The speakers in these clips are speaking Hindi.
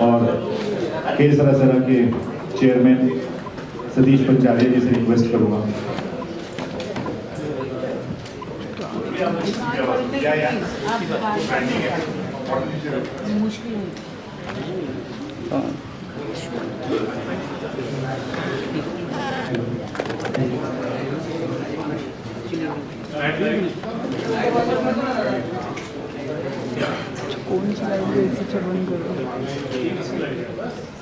और के सरासरा के चेयरमैन सतीश पंचालिया जी से रिक्वेस्ट करूँगा। कौन सी लाइट है इसे बंद कर दो।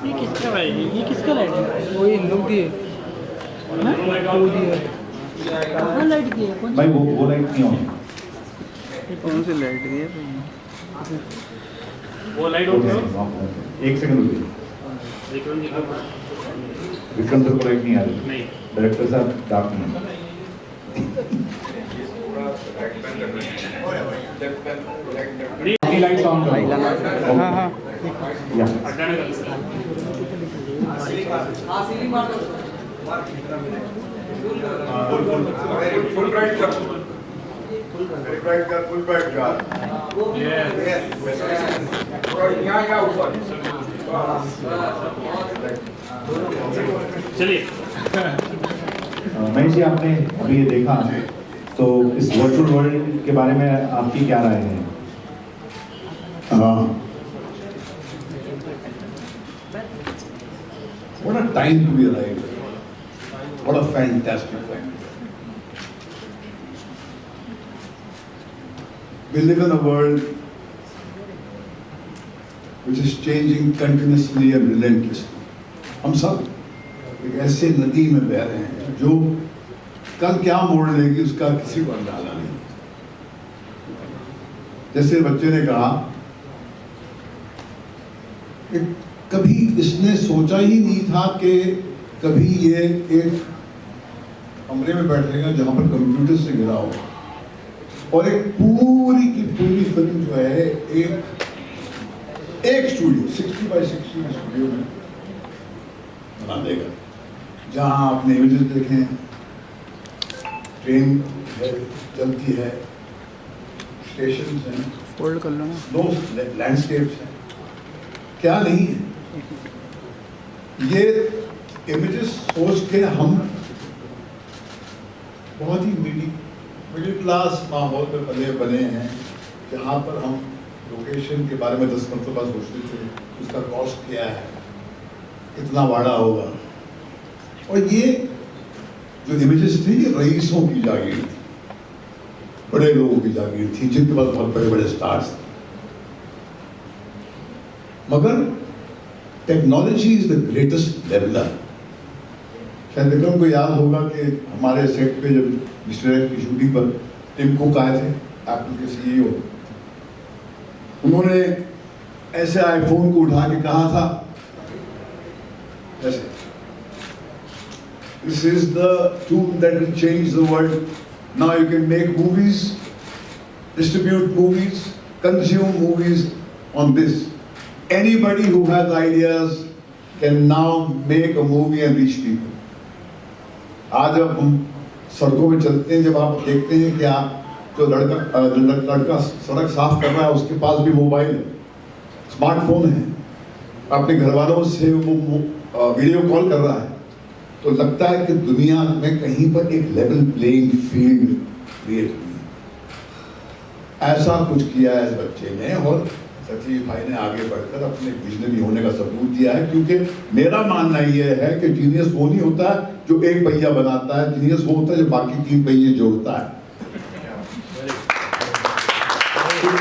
ये किसका लाइट है? ये किसका लाइट है? वो इन लोग दिए ना, वो दिए कहाँ लाइट दिए? कौन भाई वो लाइट नहीं ऑन। कौन सी लाइट दिए? वो लाइट ऑफ करो। एक सेकंड रुकिए। विक्रम सर को लाइट नहीं आ रही। नहीं, डायरेक्टर साहब डार्क नहीं। लाइट्स ऑन करो। हाँ हाँ या Full bright कर, very bright कर, full bright कर। और यहाँ ऊपर। चलिए। महेश जी, आपने अभी ये देखा तो इस वर्चुअल वर्ल्ड के बारे में आपकी क्या राय है? What a time to be alive. What a fantastic time. We live in a world which is changing continuously and relentlessly. हम सब एक ऐसे नदी में बह रहे हैं जो कल क्या मोड़ लेगी उसका किसी को अंदाजा नहीं। जैसे बच्चे ने कहा कि कभी इसने सोचा ही नहीं था कि कभी ये एक कमरे में बैठेगा जहां पर कंप्यूटर से घिरा होगा और एक पूरी की पूरी फिल्म जो है एक स्टूडियो 60 बाय 60 स्टूडियो में बना देगा, जहां आपने इमेजेस देखें, ट्रेन है चलती है, स्टेशन हैं, होल्ड कर लो ना। दो लैंडस्केप्स हैं, क्या नहीं है। ये इमेजेस सोच के हम बहुत ही मिडिल क्लास माहौल में पले बने हैं, जहाँ पर हम लोकेशन के बारे में 10 मरतबा सोचते थे, उसका कॉस्ट क्या है, कितना भाड़ा होगा। और ये जो इमेजेस थे ये रईसों की जागीर थी, बड़े लोगों की जागीर थी, जिनके पास बहुत बड़े बड़े स्टार्स थे। मगर technology is the greatest leveller. शायद विक्रम को याद होगा कि हमारे सेट पे जब मिस्टर एक्स की शूटिंग पर टिम कुक आए थे, एप्पल के सीईओ, उन्होंने ऐसे आईफोन को उठा के कहा था ऐसे, this is the tool that will change the world, now you can make movies, distribute movies, consume movies on this. Anybody who has ideas can now make a movie and reach people. आज जब हम सड़कों में चलते हैं, जब आप देखते हैं कि आप जो लड़का सड़क साफ कर रहा है उसके पास भी मोबाइल है, स्मार्टफोन है, अपने घर वालों से वो वीडियो कॉल कर रहा है, तो लगता है कि दुनिया में कहीं पर एक लेवल प्लेइंग फील्ड क्रिएट हुई। ऐसा कुछ किया है इस बच्चे ने, और सतीश भाई ने आगे बढ़कर अपने विजनरी होने का सबूत दिया है। क्योंकि मेरा मानना यह है कि जीनियस वो नहीं होता है जो एक पहिया बनाता है, जीनियस वो होता है जो बाकी 3 पहिए जोड़ता है।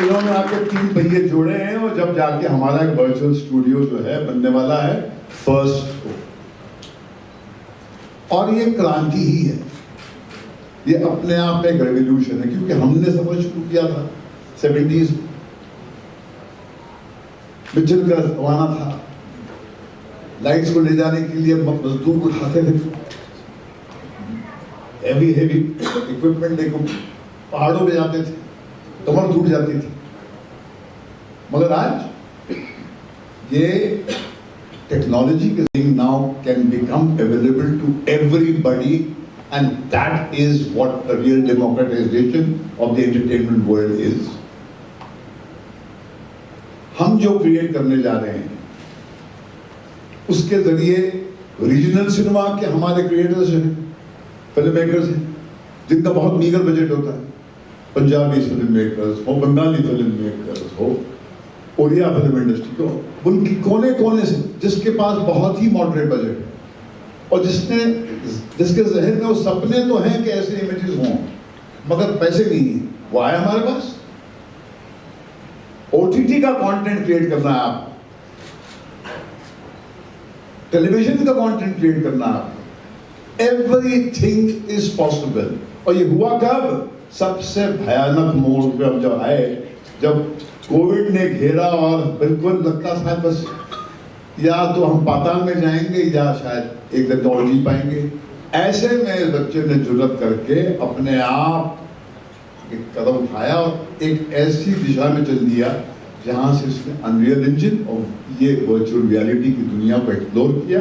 इन्होंने आके 3 पहिए जोड़े हैं, और जब जाके हमारा एक वर्चुअल स्टूडियो जो है बनने वाला है फर्स्ट को, और ये क्रांति ही है, ये अपने आप में एक रेवोल्यूशन है। क्योंकि हमने सब शुरू किया था 70s, मिचल का जमाना था, लाइट्स को ले जाने के लिए मजदूर उठाते थे, हेवी इक्विपमेंट देखो, पहाड़ों पे जाते थे, कमर टूट जाती थी। मगर आज ये टेक्नोलॉजी के thing now can become available to everybody, and that is what the real democratization of the entertainment world is. हम जो क्रिएट करने जा रहे हैं उसके जरिए रीजनल सिनेमा के हमारे क्रिएटर्स हैं, फिल्म मेकर्स हैं, जिनका बहुत मीगर बजट होता है, पंजाबी फिल्म मेकर्स हो, बंगाली फिल्म मेकर्स हो, ओडिया फिल्म इंडस्ट्री को, उनकी कोने कोने से जिसके पास बहुत ही मॉडरेट बजट है और जिसके जहन में वो सपने तो हैं कि ऐसे इमेजेस हों मगर पैसे नहीं है, वो आए हमारे पास। ओटीटी का कंटेंट क्रिएट करना है आपको, टेलीविजन का कंटेंट क्रिएट करना है आपको, एवरीथिंग इज पॉसिबल। और ये हुआ कब? सबसे भयानक मोड़ पे हम जब आए, जब कोविड ने घेरा और बिल्कुल लगता था बस या तो हम पाताल में जाएंगे या शायद एक दिन और जी पाएंगे। ऐसे में बच्चे ने जुर्रत करके अपने आप एक कदम उठाया और एक ऐसी दिशा में चल दिया जहां से उसने अनरियल इंजन और ये वर्चुअल रियलिटी की दुनिया को एक्सप्लोर किया।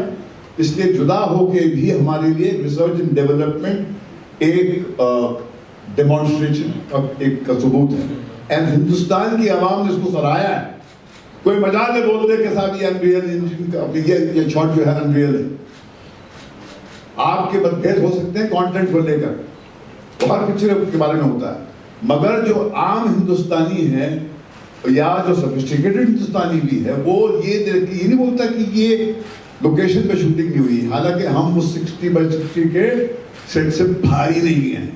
इसलिए जुदा होके भी हमारे लिए रिसर्च एंड डेवलपमेंट एक डेमोन्स्ट्रेशन का एक सबूत है। एंड हिंदुस्तान की आवाम ने इसको सराहाया है। कोई मजाक में बोल दे कि साहब ये अनरियल इंजन का ये शॉट जो है अनरियल है। आपके मतभेद हो सकते हैं कंटेंट को लेकर, बहुत पिक्चर के बारे में होता है, मगर जो आम हिंदुस्तानी है या जो सोफिस्टिकेटेड हिंदुस्तानी भी है वो ये नहीं बोलता कि ये लोकेशन पे शूटिंग नहीं हुई, हालांकि हम उस 60x60 के सेट से भारी नहीं हैं।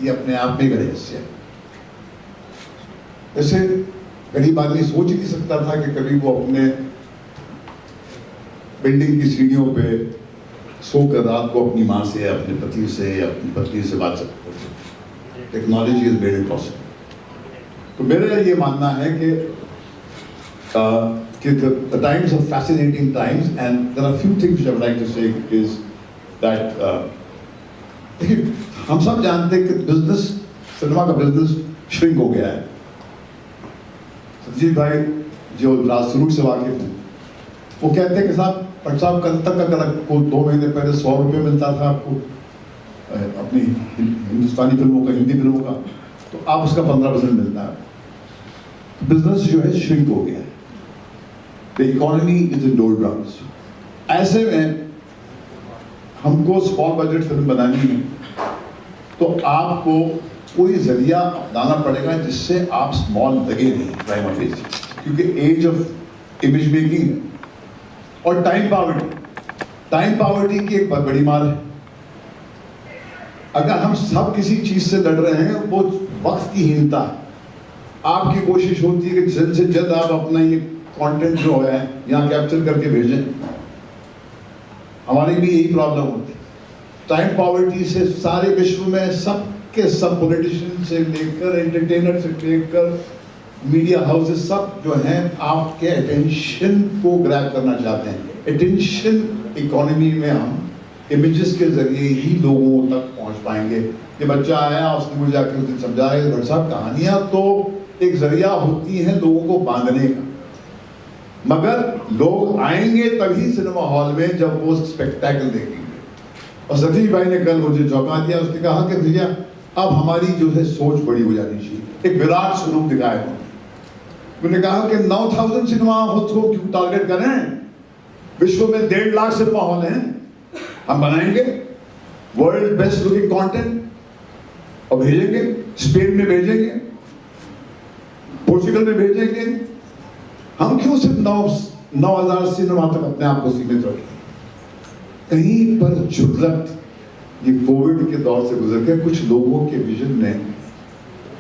ये अपने आप में एक रहस्य है। ऐसे गरीब आदमी सोच ही नहीं सकता था कि कभी वो अपने बिल्डिंग की सीढ़ियों पे सोकर रात को अपनी माँ से, अपने पति से, अपनी पत्नी से बात सकते थे। Technology is made it possible. तो मेरा ये मानना है कि the times are fascinating times and there are few things which I would like to say is that देखिए हम सब जानते हैं कि बिजनेस, सिनेमा का बिजनेस श्रिंक हो गया है। सतजीत भाई जो शुरू से वाकिफ हैं वो कहते हैं कि साहब कल तक अगर आपको 2 महीने पहले 100 रुपये मिलता था आपको अपनी हिंदुस्तानी फिल्मों का, हिंदी फिल्मों का, तो आप उसका 15% मिलता है। बिजनेस जो है श्रिंक हो गया है। The economy is in डोलड्रम्स। ऐसे में हमको स्मॉल बजट फिल्म बनानी है तो आपको कोई जरिया अपनाना पड़ेगा जिससे आप स्मॉल लगे नहीं प्राइमा फेसी, क्योंकि एज ऑफ इमेज मेकिंग और टाइम पावर्टी की एक बहुत बड़ी मार है। अगर हम सब किसी चीज से लड़ रहे हैं वो वक्त की हीनता है। आपकी कोशिश होती है कि जल्द से जल्द आप अपना ये कंटेंट जो है यहाँ कैप्चर करके भेजें। हमारी भी यही प्रॉब्लम होती है। टाइम पॉवर्टी से सारे विश्व में सब पॉलिटिशियन से लेकर एंटरटेनर से लेकर मीडिया हाउसेस सब जो हैं आपके अटेंशन को ग्रैब करना चाहते हैं। अटेंशन इकोनॉमी में हम इमेजेस के जरिए ही लोगों तक पहुंच पाएंगे। ये बच्चा आया, उसने मुझे जाकर उस दिन समझाया डॉक्टर साहब कहानियां तो एक जरिया होती हैं लोगों को बांधने का, मगर लोग आएंगे तभी सिनेमा हॉल में जब वो स्पेक्टेकल देखेंगे। और सतीश भाई ने कल मुझे चौंका दिया। उसने कहा कि भैया अब हमारी जो है सोच बड़ी हो जानी चाहिए। एक विराट स्वरूप दिखाया उन्होंने कहा कि 9000 सिनेमा हॉल्स को क्यों टारगेट करें? विश्व में 1.5 लाख सिनेमा हॉल हैं। हम बनाएंगे वर्ल्ड बेस्ट लुकिंग कंटेंट और भेजेंगे, स्पेन में भेजेंगे, पोर्चुगल में भेजेंगे। हम क्यों सिर्फ 9000 सिनेमा तक अपने आप को सीमित रखें? कहीं पर जुर्रत, ये कोविड के दौर से गुजर के कुछ लोगों के विजन में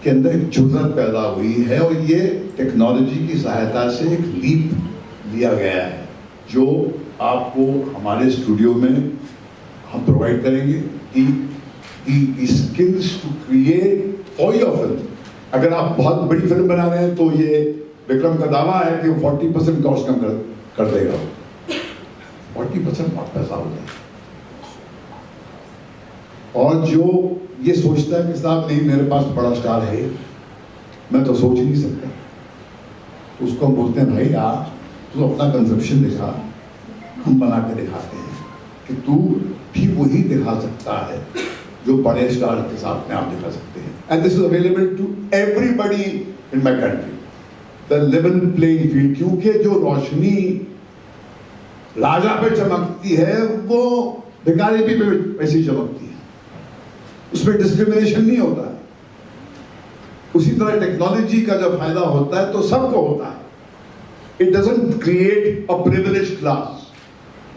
के अंदर एक जुर्रत पैदा हुई है और ये टेक्नोलॉजी की सहायता से एक लीप लिया गया है जो आपको हमारे स्टूडियो में हम प्रोवाइड करेंगे कि skills to create for your film. अगर आप बहुत बड़ी फिल्म बना रहे हैं तो ये विक्रम का दावा है कि वो 40% कॉस्ट कम कर देगा। 40% बहुत पैसा हो जाएगा। और जो ये सोचता है कि साहब नहीं मेरे पास बड़ा स्टार है, मैं तो सोच ही नहीं सकता, तो उसको हम बोलते हैं भाई आप तो अपना कंजप्शन दिखा, हम बना के दिखाते हैं कि तू भी वही दिखा सकता है जो बड़े स्टार के साथ में आप दिखा सकते हैं। And this is available to everybody in my country, the level playing field. क्योंकि जो रोशनी राजा पे चमकती है वो भिखारी भी पे वैसी चमकती है, उसमें डिस्क्रिमिनेशन नहीं होता है। उसी तरह टेक्नोलॉजी का जब फायदा होता है तो सबको होता है, it doesn't create a privileged class.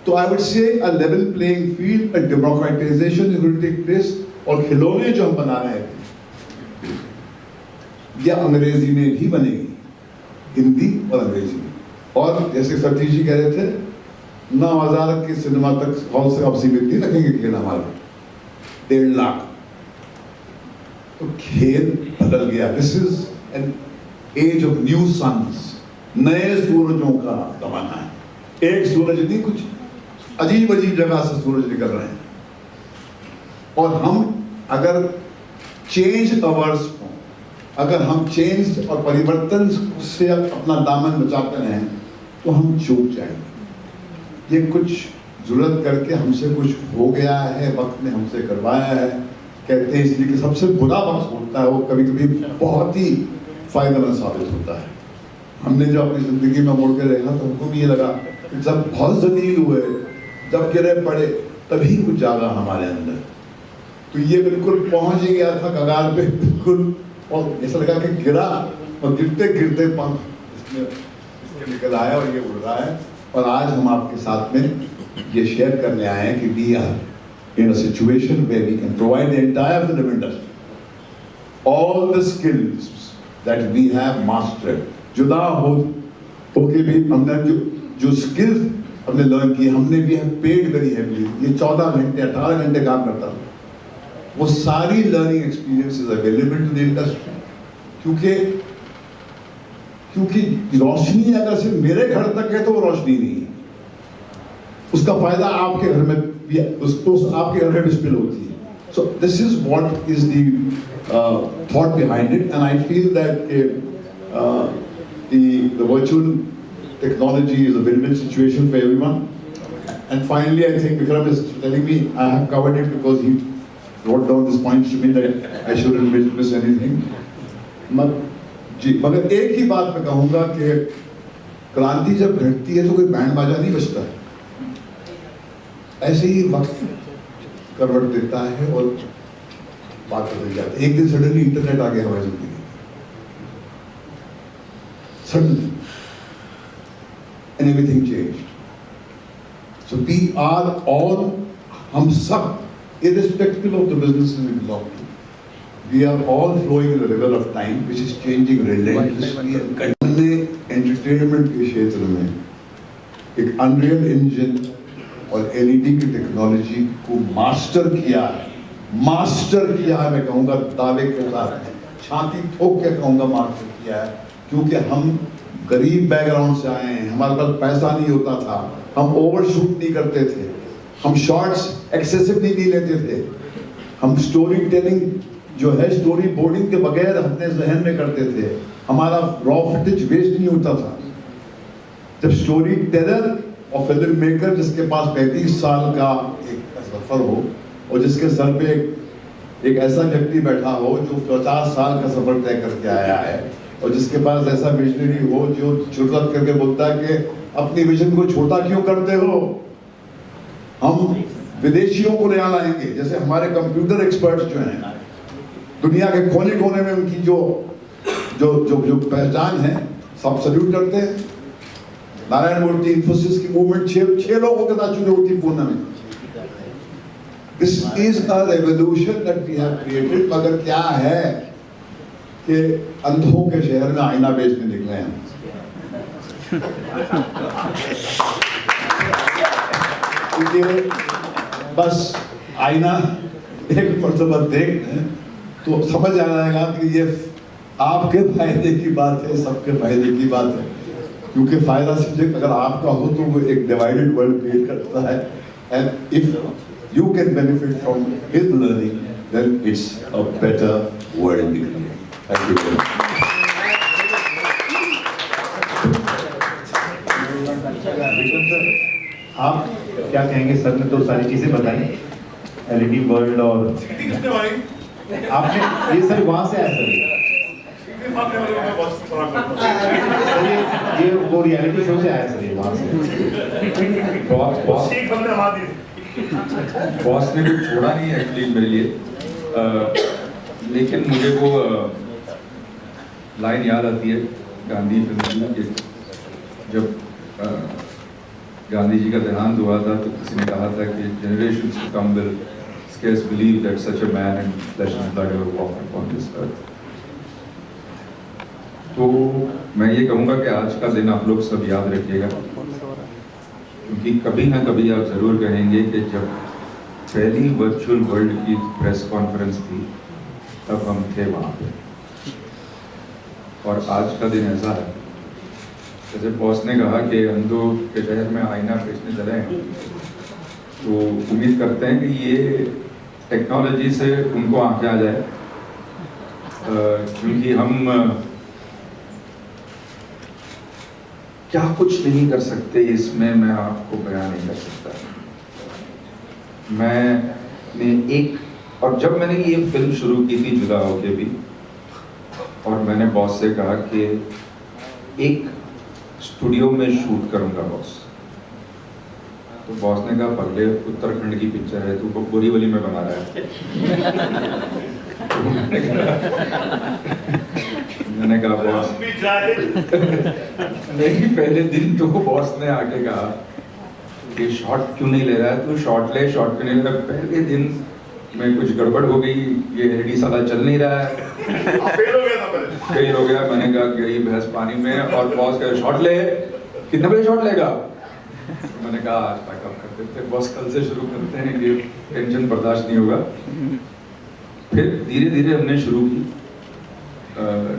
तो I would say a level playing field, a democratization is going to take place. और खिलौने जो हम बना रहे हैं ये अंग्रेजी में भी बनेगी, हिंदी और अंग्रेजी में। और जैसे सतीश जी कह रहे थे 9,000 के सिनेमा तक हॉल से अब सीमित नहीं रखेंगे खेल हमारा, 1.5 लाख। तो खेल बदल गया। This is an age of new suns, नए सूरजों का जमाना है। एक सूरज नहीं, कुछ अजीब अजीब जगह से सूरज निकल रहे हैं। और हम अगर चेंज अवर्स हो, अगर हम चेंज और परिवर्तन से अपना दामन बचाते रहें तो हम चूक जाएंगे। ये कुछ जुर्रत करके हमसे कुछ हो गया है, वक्त ने हमसे करवाया है कहते हैं, इसलिए कि सबसे बुरा वक्त होता है वो कभी कभी बहुत ही फायदेमंद साबित होता है। हमने जो अपनी जिंदगी में मोड़ के देखा तो हमको भी ये लगा कि जब बहुत जलील हुए, जब गिरे पड़े, तभी कुछ जागा हमारे अंदर। तो ये बिल्कुल पहुंच ही गया था कगार पे बिल्कुल, और ऐसा लगा कि गिरा और गिरते गिरते पंख इसमें निकल आया और ये उड़ रहा है। और आज हम आपके साथ में ये शेयर करने आए हैं कि we are in a situation where we can provide the entire film industry all the skills that we have mastered. जुदा होके भी हमने जो skills हमने लर्न किए, हमने भी paid very heavily। ये 14 घंटे 18 घंटे काम करता था, वो सारी learning experiences available to the industry। क्योंकि रोशनी अगर सिर्फ मेरे घर तक है तो वो रोशनी नहीं है, उसका फायदा आपके घर में उसको आपके घर में डिस्प्ले होती है। So this is what is the thought behind it, and I feel that the virtual technology is a win-win situation for everyone. And finally, I think Vikram is telling me I have covered it because he wrote down this points to me that I shouldn't miss anything. मगर एक ही बात मैं कहूँगा कि क्रांति जब घटती है तो कोई बैंड बाजा नहीं बजता है, ऐसे ही वक्त करवट देता है और बात बदल जाती है। एक दिन सडनली इंटरनेट आ गया हमारी जिंदगी, suddenly, and everything changed. So we are all, हम सब, irrespective of the businesses we belong to, we are all flowing in a river of time which is changing relentlessly। हमने एंटरटेनमेंट के क्षेत्र में एक अनरियल इंजन और एलईडी की टेक्नोलॉजी को मास्टर किया है। मैं कहूँगा दावे के साथ, छाती ठोक के कहूँगा मास्टर किया है, क्योंकि हम गरीब बैकग्राउंड से आए हैं, हमारे पास पैसा नहीं होता था, हम ओवरशूट नहीं करते थे, हम शॉर्ट्स एक्सेसिवली नहीं लेते थे, हम स्टोरी टेलिंग जो है स्टोरी बोर्डिंग के बगैर अपने जहन में करते थे, हमारा रॉ फुटेज वेस्ट नहीं होता था। जब स्टोरी टेलर और फिल्म मेकर जिसके पास 35 साल का एक सफर हो और जिसके सर पे एक ऐसा व्यक्ति बैठा हो जो 50 साल का सफर तय करके आया है, और जिसके पास ऐसा विजनरी हो जो जुर्रत करके बोलता है कि अपनी विजन को छोटा क्यों करते हो, हम विदेशियों को ले आएंगे। जैसे हमारे कंप्यूटर एक्सपर्ट्स जो हैं दुनिया के कोने कोने में, उनकी जो जो जो जो पहचान है, सब सल्यूट करते हैं। नारायण मूर्ति इंफोसिस की मूवमेंट 6 लोगों के साथ चुनी होती पूना में। This is a revolution that we have created. मगर क्या है कि अंधों के शहर में आईना बेचने निकले हैं। बस आईना एक मर्तबा देख लें तो समझ आ जाएगा कि ये आपके फायदे की बात है, सबके फायदे की बात है। क्योंकि फायदा सब्जेक्ट अगर आपका हो तो वो एक डिवाइडेड वर्ल्ड क्रिएट करता है, and if you can benefit from his learning then it's a better world. Thank you. Vikram sir, आप क्या कहेंगे? सर ने तो सारी चीजें बताई, एलईडी वर्ल्ड, और आपने ये सर वहां से आया सर? सर ये वो रियलिटी शो से आया सर, ये वहाँ से। बॉस बॉस ने कुछ छोड़ा नहीं है एक्चुअली मेरे लिए, लेकिन मुझे वो लाइन याद आती है गांधी फिल्म की, जब गांधी जी का देहांत हुआ था तो किसी ने कहा था कि generations to come will scarce believe that such a man in flesh and blood ever walked upon this earth. तो मैं ये कहूँगा कि आज का दिन आप लोग सब याद रखिएगा, क्योंकि कभी ना कभी आप ज़रूर कहेंगे कि जब पहली वर्चुअल वर्ल्ड की प्रेस कॉन्फ्रेंस थी तब हम थे वहाँ पे। और आज का दिन ऐसा है, जैसे बॉस ने कहा कि अंधों के शहर में आईना बेचने चले हैं, तो उम्मीद करते हैं कि ये टेक्नोलॉजी से उनको आंखें आ जाए, क्योंकि हम क्या कुछ नहीं कर सकते इसमें मैं आपको बयान नहीं कर सकता। मैंने एक और जब मैंने ये फिल्म शुरू की थी जुदा होके भी, और मैंने बॉस से कहा कि एक स्टूडियो में शूट करूंगा बॉस, तो बॉस ने कहा पगले उत्तराखंड की पिक्चर है, तू बोरीवली में बना रहा है। मैंने कहा बॉस नहीं, पहले दिन तो बॉस ने आके कहा कि शॉट क्यों नहीं ले रहा है, तू शॉट ले, शॉट क्यों नहीं ले रहा। पहले दिन में कुछ गड़बड़ हो गई, ये एलईडी साला चल नहीं रहा है, फेल हो गया। मैंने कहा गई भैंस पानी में, और बॉस कहे शॉट ले, कितने बजे शॉट लेगा। मैंने कहा आज पैकअप कर देते हैं बॉस, कल से शुरू करते हैं, ये टेंशन बर्दाश्त नहीं होगा। फिर धीरे धीरे हमने शुरू की,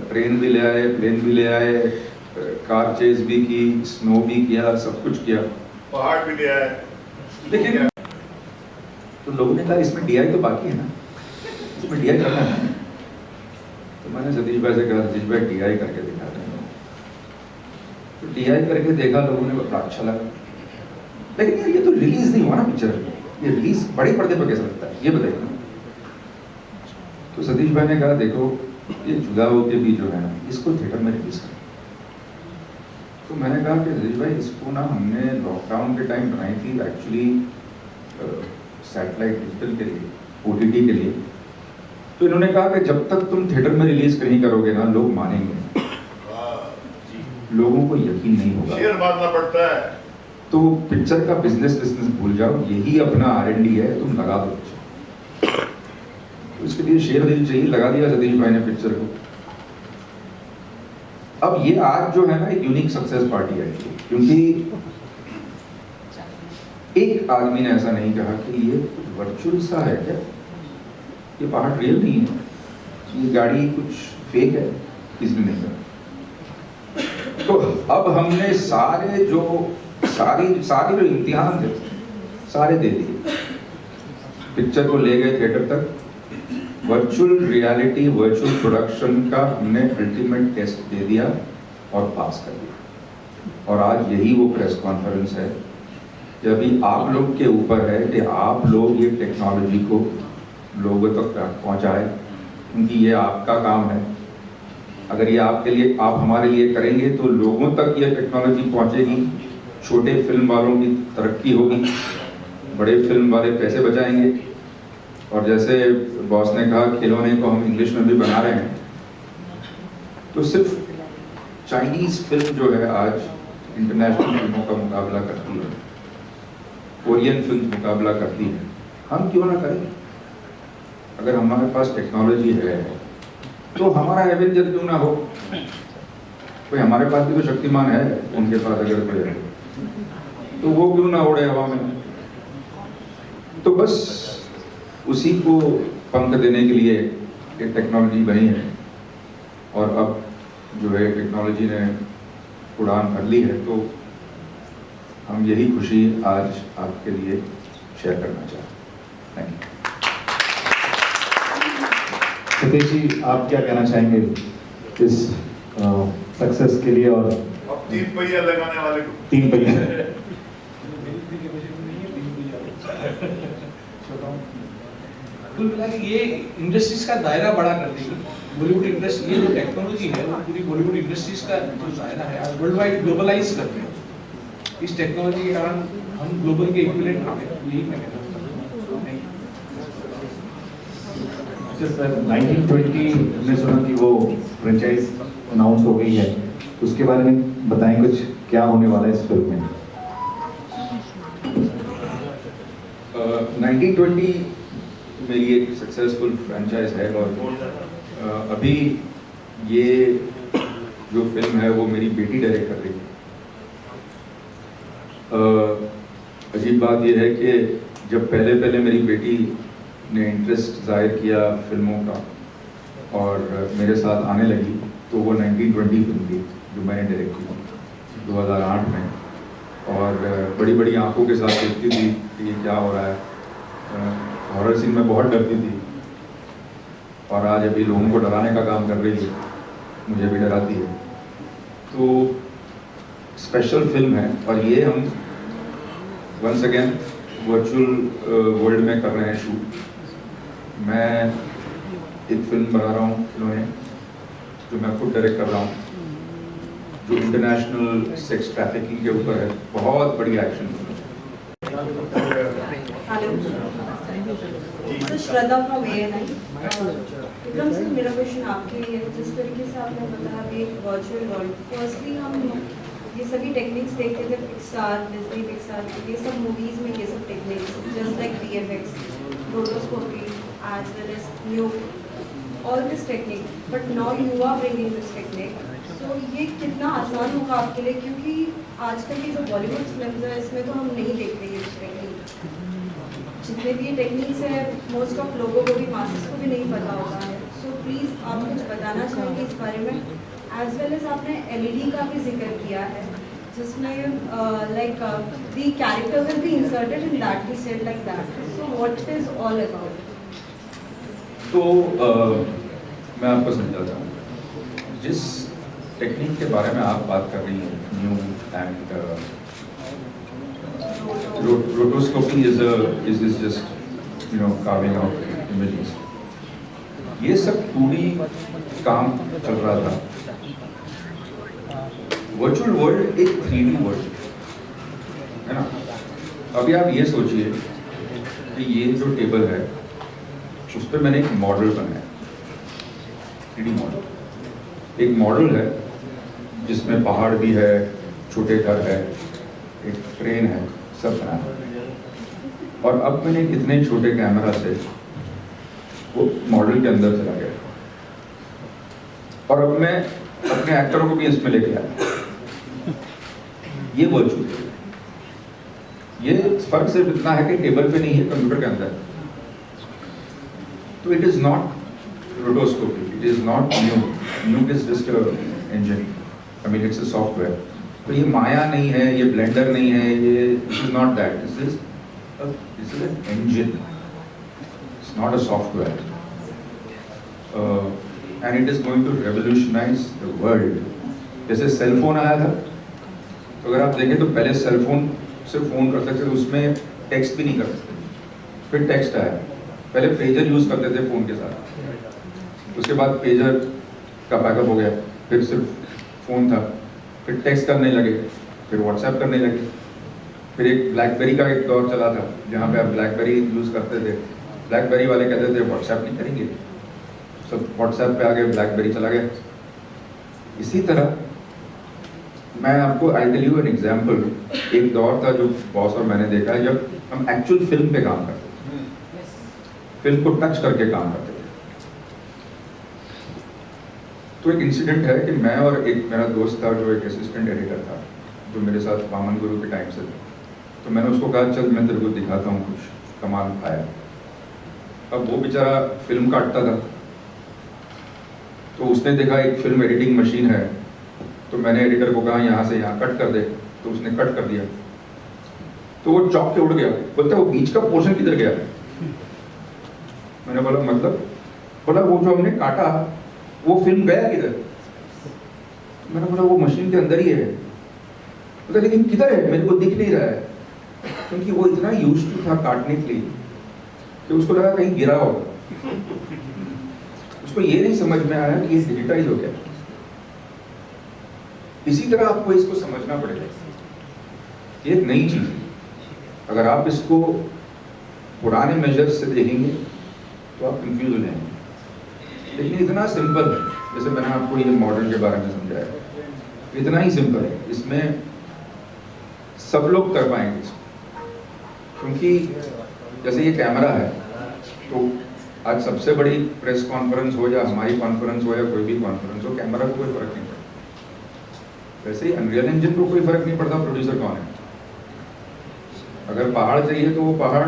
ट्रेन भी ले आए, प्लेन भी ले आए, कार चेज भी की, स्नो भी किया, सब कुछ किया, पहाड़ भी ले आए। लेकिन तो लोगों ने कहा इसमें डीआई तो बाकी है ना, इसमें डीआई करना है। तो मैंने सतीश भाई से कहा सतीश भाई डीआई करके दिखा रहे हैं, तो डीआई करके देखा, लोगों ने बड़ा अच्छा लगा। लेकिन यार ये तो रिलीज नहीं हुआ ना पिक्चर, ये रिलीज बड़े पर्दे पर कैसे लगता है ये बताइए। तो सतीश भाई ने कहा देखो ये जुदा होके भी जो है ना, इसको थिएटर में रिलीज करें। तो मैंने कहा कि सतीश भाई इसको ना हमने लॉकडाउन के टाइम बनाई थी एक्चुअली सैटेलाइट डिजिटल के लिए, ओटीटी के लिए। तो इन्होंने कहा कि जब तक तुम थिएटर में रिलीज नहीं करोगे ना लोग मानेंगे, लोगों को यकीन नहीं होगा, शेयर मारना पड़ता है। तो पिक्चर का बिजनेस भूल जाओ, यही अपना R&D है, तुम लगा दो। तो इसके लिए शेयर दिल चाहिए, लगा दिया सतीश भाई ने पिक्चर को। अब ये आज जो है ना एक यूनिक सक्सेस पार्टी है, क्योंकि एक आदमी ने ऐसा नहीं कहा कि ये कुछ वर्चुअल सा है क्या, ये पहाड़ रियल नहीं है, ये गाड़ी कुछ फेक है, किसने नहीं कहा। तो अब हमने सारे जो इम्तिहान थे सारे दे दिए, पिक्चर को ले गए थिएटर तक, वर्चुअल रियलिटी वर्चुअल प्रोडक्शन का हमने अल्टीमेट टेस्ट दे दिया और पास कर दिया। और आज यही वो प्रेस कॉन्फ्रेंस है कि अभी आप लोग के ऊपर है कि आप लोग ये टेक्नोलॉजी को लोगों तक पहुंचाए, क्योंकि ये आपका काम है। अगर ये आपके लिए, आप हमारे लिए करेंगे तो लोगों तक ये टेक्नोलॉजी पहुंचेगी, छोटे फिल्म वालों की तरक्की होगी, बड़े फिल्म वाले पैसे बचाएंगे। और जैसे बॉस ने कहा खिलौने को हम इंग्लिश में भी बना रहे हैं, तो सिर्फ चाइनीज फिल्म जो है आज इंटरनेशनल फिल्मों का मुकाबला करती है, कोरियन फिल्म मुकाबला करती है, हम क्यों ना करें। अगर हमारे पास टेक्नोलॉजी है तो हमारा एवेंजर क्यों ना हो, कोई हमारे पास भी तो शक्तिमान है, उनके पास अगर कोई है तो वो क्यों ना उड़े हवा में। तो बस उसी को पंख देने के लिए एक टेक्नोलॉजी बनी है, और अब जो है टेक्नोलॉजी ने उड़ान भर ली है, तो हम यही खुशी आज आपके लिए शेयर करना चाहते हैं। Thank you. सतीश जी, आप क्या कहना चाहेंगे इस सक्सेस के लिए। और अब 3 पहिया लगाने वाले को 3 पहिया कुल मिला के ये इंडस्ट्रीज का दायरा बड़ा कर देगी। बॉलीवुड इंडस्ट्री, ये जो टेक्नोलॉजी है वो पूरी बॉलीवुड इंडस्ट्रीज का जो दायरा है आज वर्ल्ड वाइड ग्लोबलाइज कर रहे हैं। इस टेक्नोलॉजी के कारण हम ग्लोबल के इक्विवेलेंट हो गए, यही मैं कहना चाहता हूँ। अच्छा सर, 1920 हमने सुना कि वो फ्रेंचाइज अनाउंस हो गई है, उसके बारे में बताएं कुछ, क्या होने वाला है इस फिल्म में? 1920 मेरी एक सक्सेसफुल फ्रेंचाइज है और अभी ये जो फिल्म है वो मेरी बेटी डायरेक्ट कर रही है। अजीब बात ये है कि जब पहले मेरी बेटी ने इंटरेस्ट जाहिर किया फिल्मों का और मेरे साथ आने लगी, तो वो 1920 फिल्म थी जो मैंने डायरेक्ट की 2008 में, और बड़ी आंखों के साथ देखती थी कि ये क्या हो रहा है। हॉरर सीन में बहुत डरती थी और आज अभी लोगों को डराने का काम कर रही है, मुझे भी डराती है। तो स्पेशल फिल्म है और ये हम वंस अगेन वर्चुअल वर्ल्ड में कर रहे हैं शूट। मैं एक फिल्म बना रहा हूँ इन्होंने, जो मैं खुद डायरेक्ट कर रहा हूँ, जो इंटरनेशनल सेक्स ट्रैफिकिंग के ऊपर है। बहुत बड़ी एक्शन फिल्म है। तो श्रद्धा फ्रॉम ANI। विक्रम सर, मेरा क्वेश्चन आपके लिए, जिस तरीके से आपने बताया अभी वर्चुअल वर्ल्ड, फर्स्टली हम ये सभी टेक्निक्स देखते थे पिक्सार, डिज्नी पिक्सार, ये सब मूवीज में ये सब techniques just like VFX, rotoscopy, as well as new all this technique, but now you are bringing this technique. So ये कितना आसान होगा आपके लिए, क्योंकि आजकल की जो बॉलीवुड फिल्म है इसमें तो हम नहीं देखते ये टेक्निक। जितने भी टेक्निक्स है मोस्ट ऑफ लोगों को भी, मासेस को भी नहीं पता होता है। सो प्लीज़ आप कुछ बताना चाहेंगे इस बारे में। एज वेल एज आपने LED का भी जिक्र किया है, जिसमें like the character will be inserted in that, be said like that. So what it is all about? तो मैं आपको समझाता हूँ। जिस टेक्निक के बारे में आप बात कर रही हैं, new and rotoscopy is just carving out images. ये सब 2D काम चल रहा था। वर्चुअल वर्ल्ड एक 3D वर्ल्ड है ना। अभी आप ये सोचिए कि ये जो टेबल है उस पर मैंने एक मॉडल बनाया, 3D मॉडल। एक मॉडल है जिसमें पहाड़ भी है, छोटे घर है, एक ट्रेन है, सब बनाया। और अब मैंने इतने छोटे कैमरा से वो मॉडल के अंदर चला गया और अब मैं अपने एक्टरों को भी इसमें लेके आया। ये वर्चुअल, ये फर्क सिर्फ इतना है कि टेबल पे नहीं है, कंप्यूटर के अंदर। तो it is not rotoscopy, it is not new is just engine, I mean it's a software. तो ये माया नहीं है, ये ब्लेंडर नहीं है, ये this is not that, this is an engine, it's not a software, and it is going to revolutionise the world. जैसे सेल फोन आया था, तो अगर आप देखें तो पहले सेल फोन से फोन कर सकते थे, उसमें टेक्स्ट भी नहीं कर सकते। फिर टेक्स्ट आया, पहले पेजर यूज करते थे फोन के साथ, उसके बाद पेजर का बैकअप हो गया, फिर सिर्फ फोन था, फिर टेक्स्ट करने लगे, फिर व्हाट्सएप करने लगे, फिर एक ब्लैकबेरी का एक दौर चला था जहाँ पे आप ब्लैकबेरी यूज़ करते थे। ब्लैकबेरी वाले कहते थे व्हाट्सएप नहीं करेंगे, सब व्हाट्सएप पे आ गए, ब्लैकबेरी चला गया। इसी तरह मैं आपको I tell you an example. एक दौर था जो बॉस और मैंने देखा है, जब हम एक्चुअल फिल्म पे काम करते थे, फिल्म को टच करके काम करते थे। तो एक इंसिडेंट है कि मैं और एक मेरा दोस्त था जो एक असिस्टेंट एडिटर था, जो मेरे साथ वामन गुरु के टाइम से था। तो मैंने उसको कहा चल मैं तेरे को दिखाता हूँ कुछ कमाल आया। अब वो बेचारा फिल्म काटता था, तो उसने देखा एक फिल्म एडिटिंग मशीन है, तो मैंने एडिटर को कहा यहाँ से यहाँ कट कर दे, तो उसने कट कर दिया। तो वो चौक के उड़ गया, बोलता वो बीच का पोर्शन किधर गया। मैंने बोला मतलब, बोला वो जो हमने काटा वो फिल्म गया किधर। मैंने बोला वो मशीन के अंदर ही है। बोला लेकिन किधर है, मेरे को दिख नहीं रहा है, क्योंकि वो इतना यूज्ड टू था काटने के लिए कि उसको लगा कहीं गिरा होगा। उसको ये नहीं समझ में आया कि ये डिजिटाइज हो गया। इसी तरह आपको इसको समझना पड़ेगा, ये एक नई चीज है। अगर आप इसको पुराने मेजर्स से देखेंगे तो आप कंफ्यूज हो जाएंगे, लेकिन इतना सिंपल है, जैसे मैंने आपको ये मॉडल के बारे में समझाया, इतना ही सिंपल है, इसमें सब लोग कर पाएंगे इसको। क्योंकि जैसे ये कैमरा है, तो आज सबसे बड़ी प्रेस कॉन्फ्रेंस हो या हमारी कॉन्फ्रेंस हो या कोई भी कॉन्फ्रेंस हो, कैमरा को कोई फर्क नहीं पड़ता। वैसे ही अनरियल इंजन को कोई फर्क नहीं पड़ता प्रोड्यूसर कौन है। अगर पहाड़ चाहिए तो वो पहाड़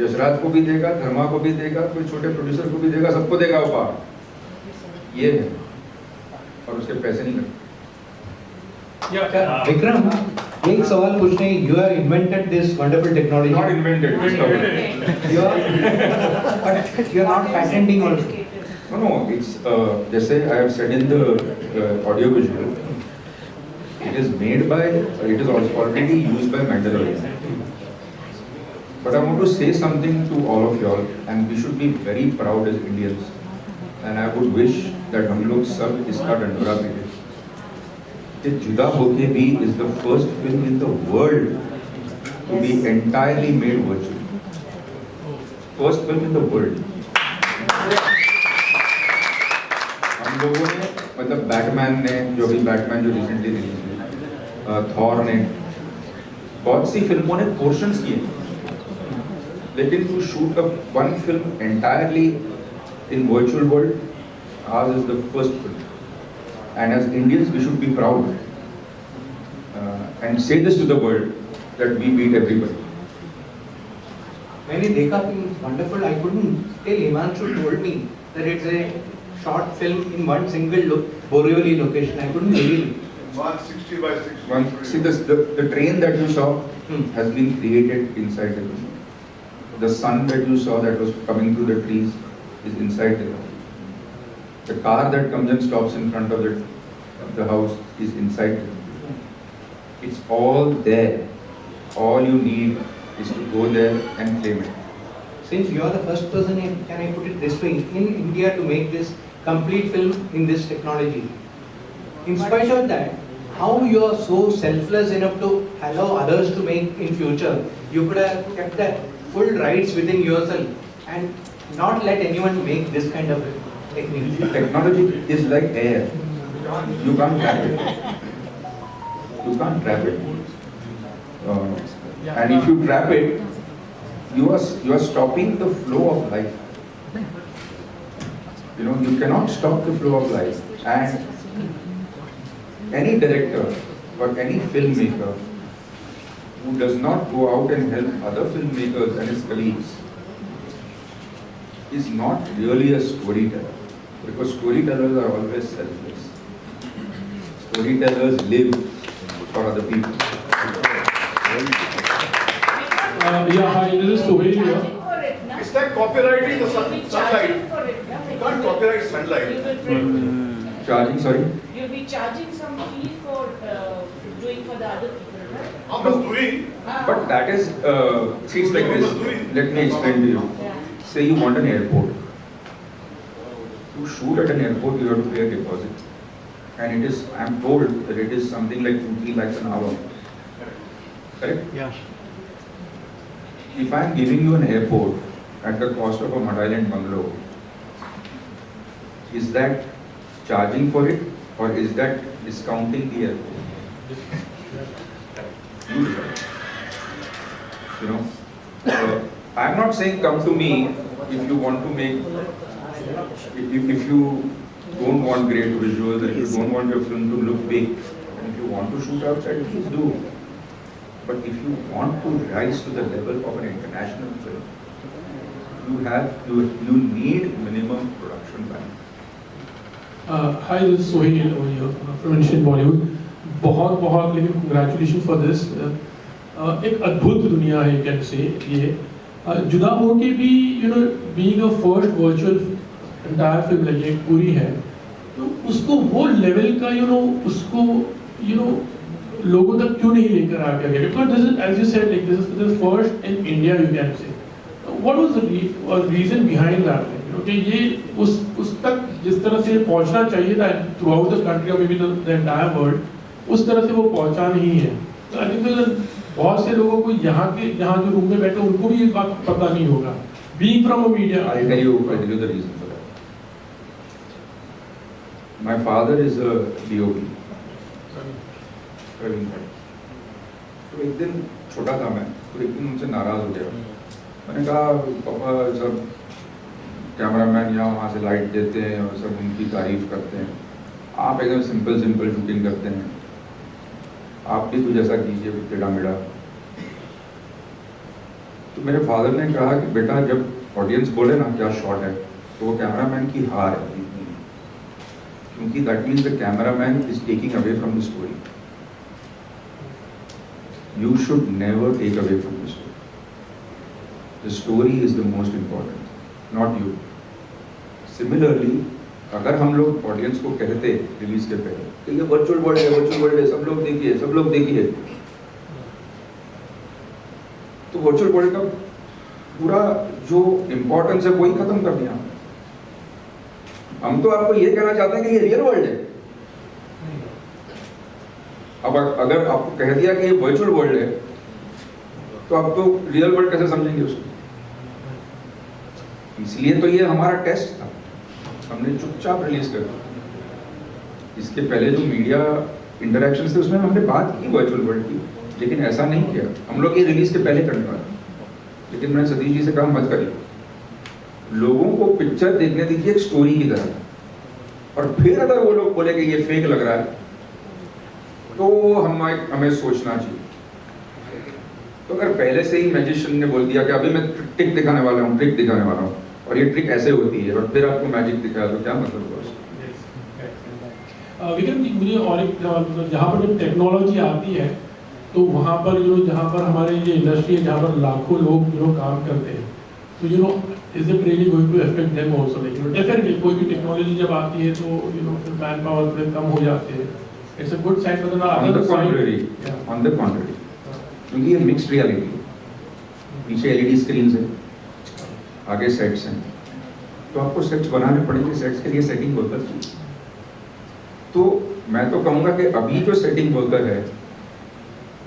यशराज को भी देगा, धर्मा को भी देगा, कोई छोटे प्रोड्यूसर को भी देगा, सबको देगा वो पहाड़। ये है, और उसके पैसे नहीं लगते। विक्रम, एक सवाल पूछने, you have invented this wonderful technology, not invented, you are not patenting also. No, it's जैसे I have said in the audio visual, it is made by, it is also already used by Mandalorian. But I want to say something to all of y'all, and we should be very proud as Indians. And I would wish that हम लोग सब इसका डंडोरा पीटे। कि जुदा होके भी is the first film in the world to be entirely made virtual. First film in the world. हम लोगों ने, मतलब बैटमैन ने, जो भी बैटमैन जो रिसेंटली रिलीज हुई, थॉर ने, बहुत सी फिल्मों ने पोर्शंस किए, लेकिन to shoot a one film entirely in virtual world, ours is the first film. And as Indians, we should be proud and say this to the world that we beat everybody. मैंने देखा कि wonderful. I couldn't tell. Himanshu told me that it's a short film in one single Borivali location. I couldn't believe it. 160 by 60. See this, the train that you saw has been created inside the film. The sun that you saw that was coming through the trees is inside the film. The car that comes and stops in front of the house is inside the film. It's all there. All you need is to go there and claim it. Since you are the first person, can I put it this way, in India to make this complete film in this technology. In spite of that, how you are so selfless enough to allow others to make in future? You could have kept that full rights within yourself and not let anyone make this kind of technique. Technology is like air. You can't trap it. You can't trap it. And if you trap it, you are stopping the flow of life. You know, you cannot stop the flow of life. And any director or any filmmaker who does not go out and help other filmmakers and his colleagues is not really a storyteller. Because storytellers are always selfless. Storytellers live for other people. Yeah, hi, this is Sohail here. It's like copyrighting the sunlight. You can't copyright sunlight. Charging, sorry? You'll be charging some fee for doing for the other people, right? How much doing? But that is, see, it's like this. Let me explain to you. Say you want an airport. To shoot at an airport, you have to pay a deposit. And it is, I am told that it is something like 2-3 lakhs an hour. Correct? Yeah. If I am giving you an airport at the cost of a Mud Island bungalow, is that charging for it or is that discounting the airport? You decide. You know, I am not saying come to me if you want to make, if you don't want great visuals, if you don't want your film to look big, and if you want to shoot outside, please do. But if you want to rise to the level of an international film, you need minimum production value. Hi, this is Sohail over here from Indian Bollywood. बहुत लेकिन congratulations for this. एक अद्भुत दुनिया है, कैन से ये जुदा हो के भी being a first virtual entire film like ये पूरी है, तो उसको वो लेवल का उसको लोगों तक क्यों नहीं लेकर आ गया? Because this is, as you said, like this is the first in India, you can say. What was the reason behind that? क्योंकि ये उस तक जिस तरह से पहुंचना चाहिए था थ्रू आउट द कंट्री और may be the entire world, उस तरह से वो पहुंचा नहीं है। तो आई थिंक बहुत से लोगों को यहाँ जो रूम में बैठे उनको भी ये बात पता नहीं होगा। Being from a media, I'll tell you the reason for that. My father is a DOP. तो एक दिन छोटा था मैं, तो एक दिन उनसे नाराज हो गया। मैंने कहा पापा सब कैमरामैन यहाँ वहाँ से लाइट देते हैं और सब उनकी तारीफ करते हैं, आप एकदम सिंपल शूटिंग करते हैं, आप भी कुछ ऐसा कीजिए टेढ़ा मेढ़ा। तो मेरे फादर ने कहा कि बेटा जब ऑडियंस बोले ना क्या शॉट है, तो वो कैमरामैन की हार है, क्योंकि that means the cameraman is taking away from the story. You should never take away from the story. The story is the most important, not you. Similarly, अगर हम लोग ऑडियंस को कहते रिलीज के पहले कि ये वर्चुअल वर्ल्ड है, सब लोग देखिए, तो वर्चुअल वर्ल्ड का पूरा जो इम्पोर्टेंस है वही खत्म कर दिया। हम तो आपको ये कहना चाहते हैं कि ये रियल वर्ल्ड है। अब अगर आपको कह दिया कि ये वर्चुअल वर्ल्ड है, तो आप तो रियल वर्ल्ड कैसे समझेंगे उसको? इसलिए तो ये हमारा टेस्ट था, हमने चुपचाप रिलीज कर दिया। इसके पहले जो मीडिया इंटरेक्शंस थे उसमें हमने बात की वर्चुअल वर्ल्ड की, लेकिन ऐसा नहीं किया। हम लोग ये रिलीज के पहले करने वाले, लेकिन मैंने सतीश जी से कहा मत करिए, लोगों को पिक्चर देखने दीजिए एक स्टोरी की तरह, और फिर अगर वो लोग बोले कि ये फेक लग रहा है तो हमें सोचना चाहिए। तो अगर पहले से ही मैजिशियन ने बोल दिया कि अभी मैं ट्रिक दिखाने वाला हूँ और ये ट्रिक ऐसे होती है, और फिर आपको मैजिक दिखाया, तो क्या मतलब हुआ उसका? विक्रम जी मुझे और एक जहाँ पर जब टेक्नोलॉजी आती है तो वहाँ पर जहाँ पर हमारे ये इंडस्ट्री है जहाँ पर लाखों लोग काम करते हैं, तो is it really going to affect them also? Like definitely कोई भी टेक्नोलॉजी जब आती है तो फिर मैन पावर थोड़े कम हो जाते हैं। इट्स अ गुड साइड, मतलब ऑन द कॉन्ट्ररी, क्योंकि ये मिक्स्ड रियलिटी है। पीछे एलईडी स्क्रीन्स है, आगे सेट्स हैं, तो आपको सेट्स बनाने पड़ेंगे, सेट्स के लिए सेटिंग वर्कर चाहिए। तो मैं तो कहूँगा कि अभी जो सेटिंग वर्कर है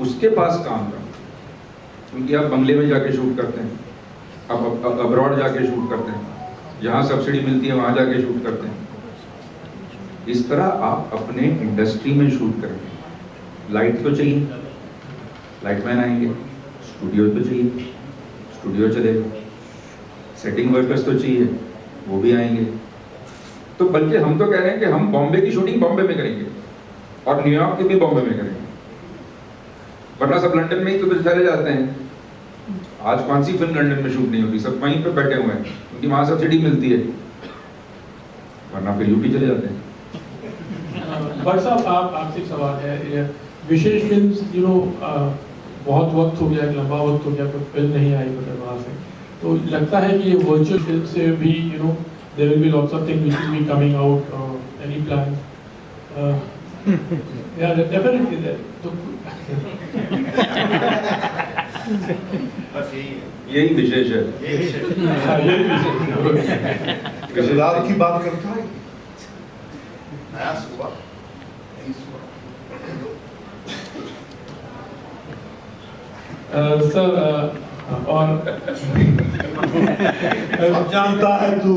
उसके पास काम करो, क्योंकि आप बंगले में जाके शूट करते हैं, आप अब्रॉड जाके शूट करते हैं, जहाँ सब्सिडी मिलती है वहाँ जाके शूट करते हैं। इस तरह आप अपने इंडस्ट्री में शूट करेंगे। लाइट तो चाहिए, लाइटमैन आएंगे, स्टूडियो तो चाहिए, स्टूडियो चलेगा, सेटिंग वर्कर्स तो चाहिए, वो भी आएंगे। तो बल्कि हम तो कह रहे हैं कि हम बॉम्बे की शूटिंग बॉम्बे में करेंगे और न्यूयॉर्क की भी बॉम्बे में करेंगे, वरना सब लंदन में ही तो चले जाते हैं। आज कौन सी फिल्म लंदन में शूट नहीं होती, सब वहीं पे बैठे हुए हैं, क्योंकि वहाँ सब्सिडी मिलती है, वरना फिर यूपी चले जाते हैं। बट साहब आपसे एक सवाल है, विशेष फिल्म बहुत वक्त हो गया, लंबा वक्त हो गया, कोई फिल्म नहीं आई मतलब वहाँ से, तो लगता है कि ये वर्चुअल फिल्म से भी there will be lots of things which will be coming out, any plans? Yeah, definitely there. तो यही विशेष है। किरदार की बात करता है, नया सुबह सर और जानता है तू।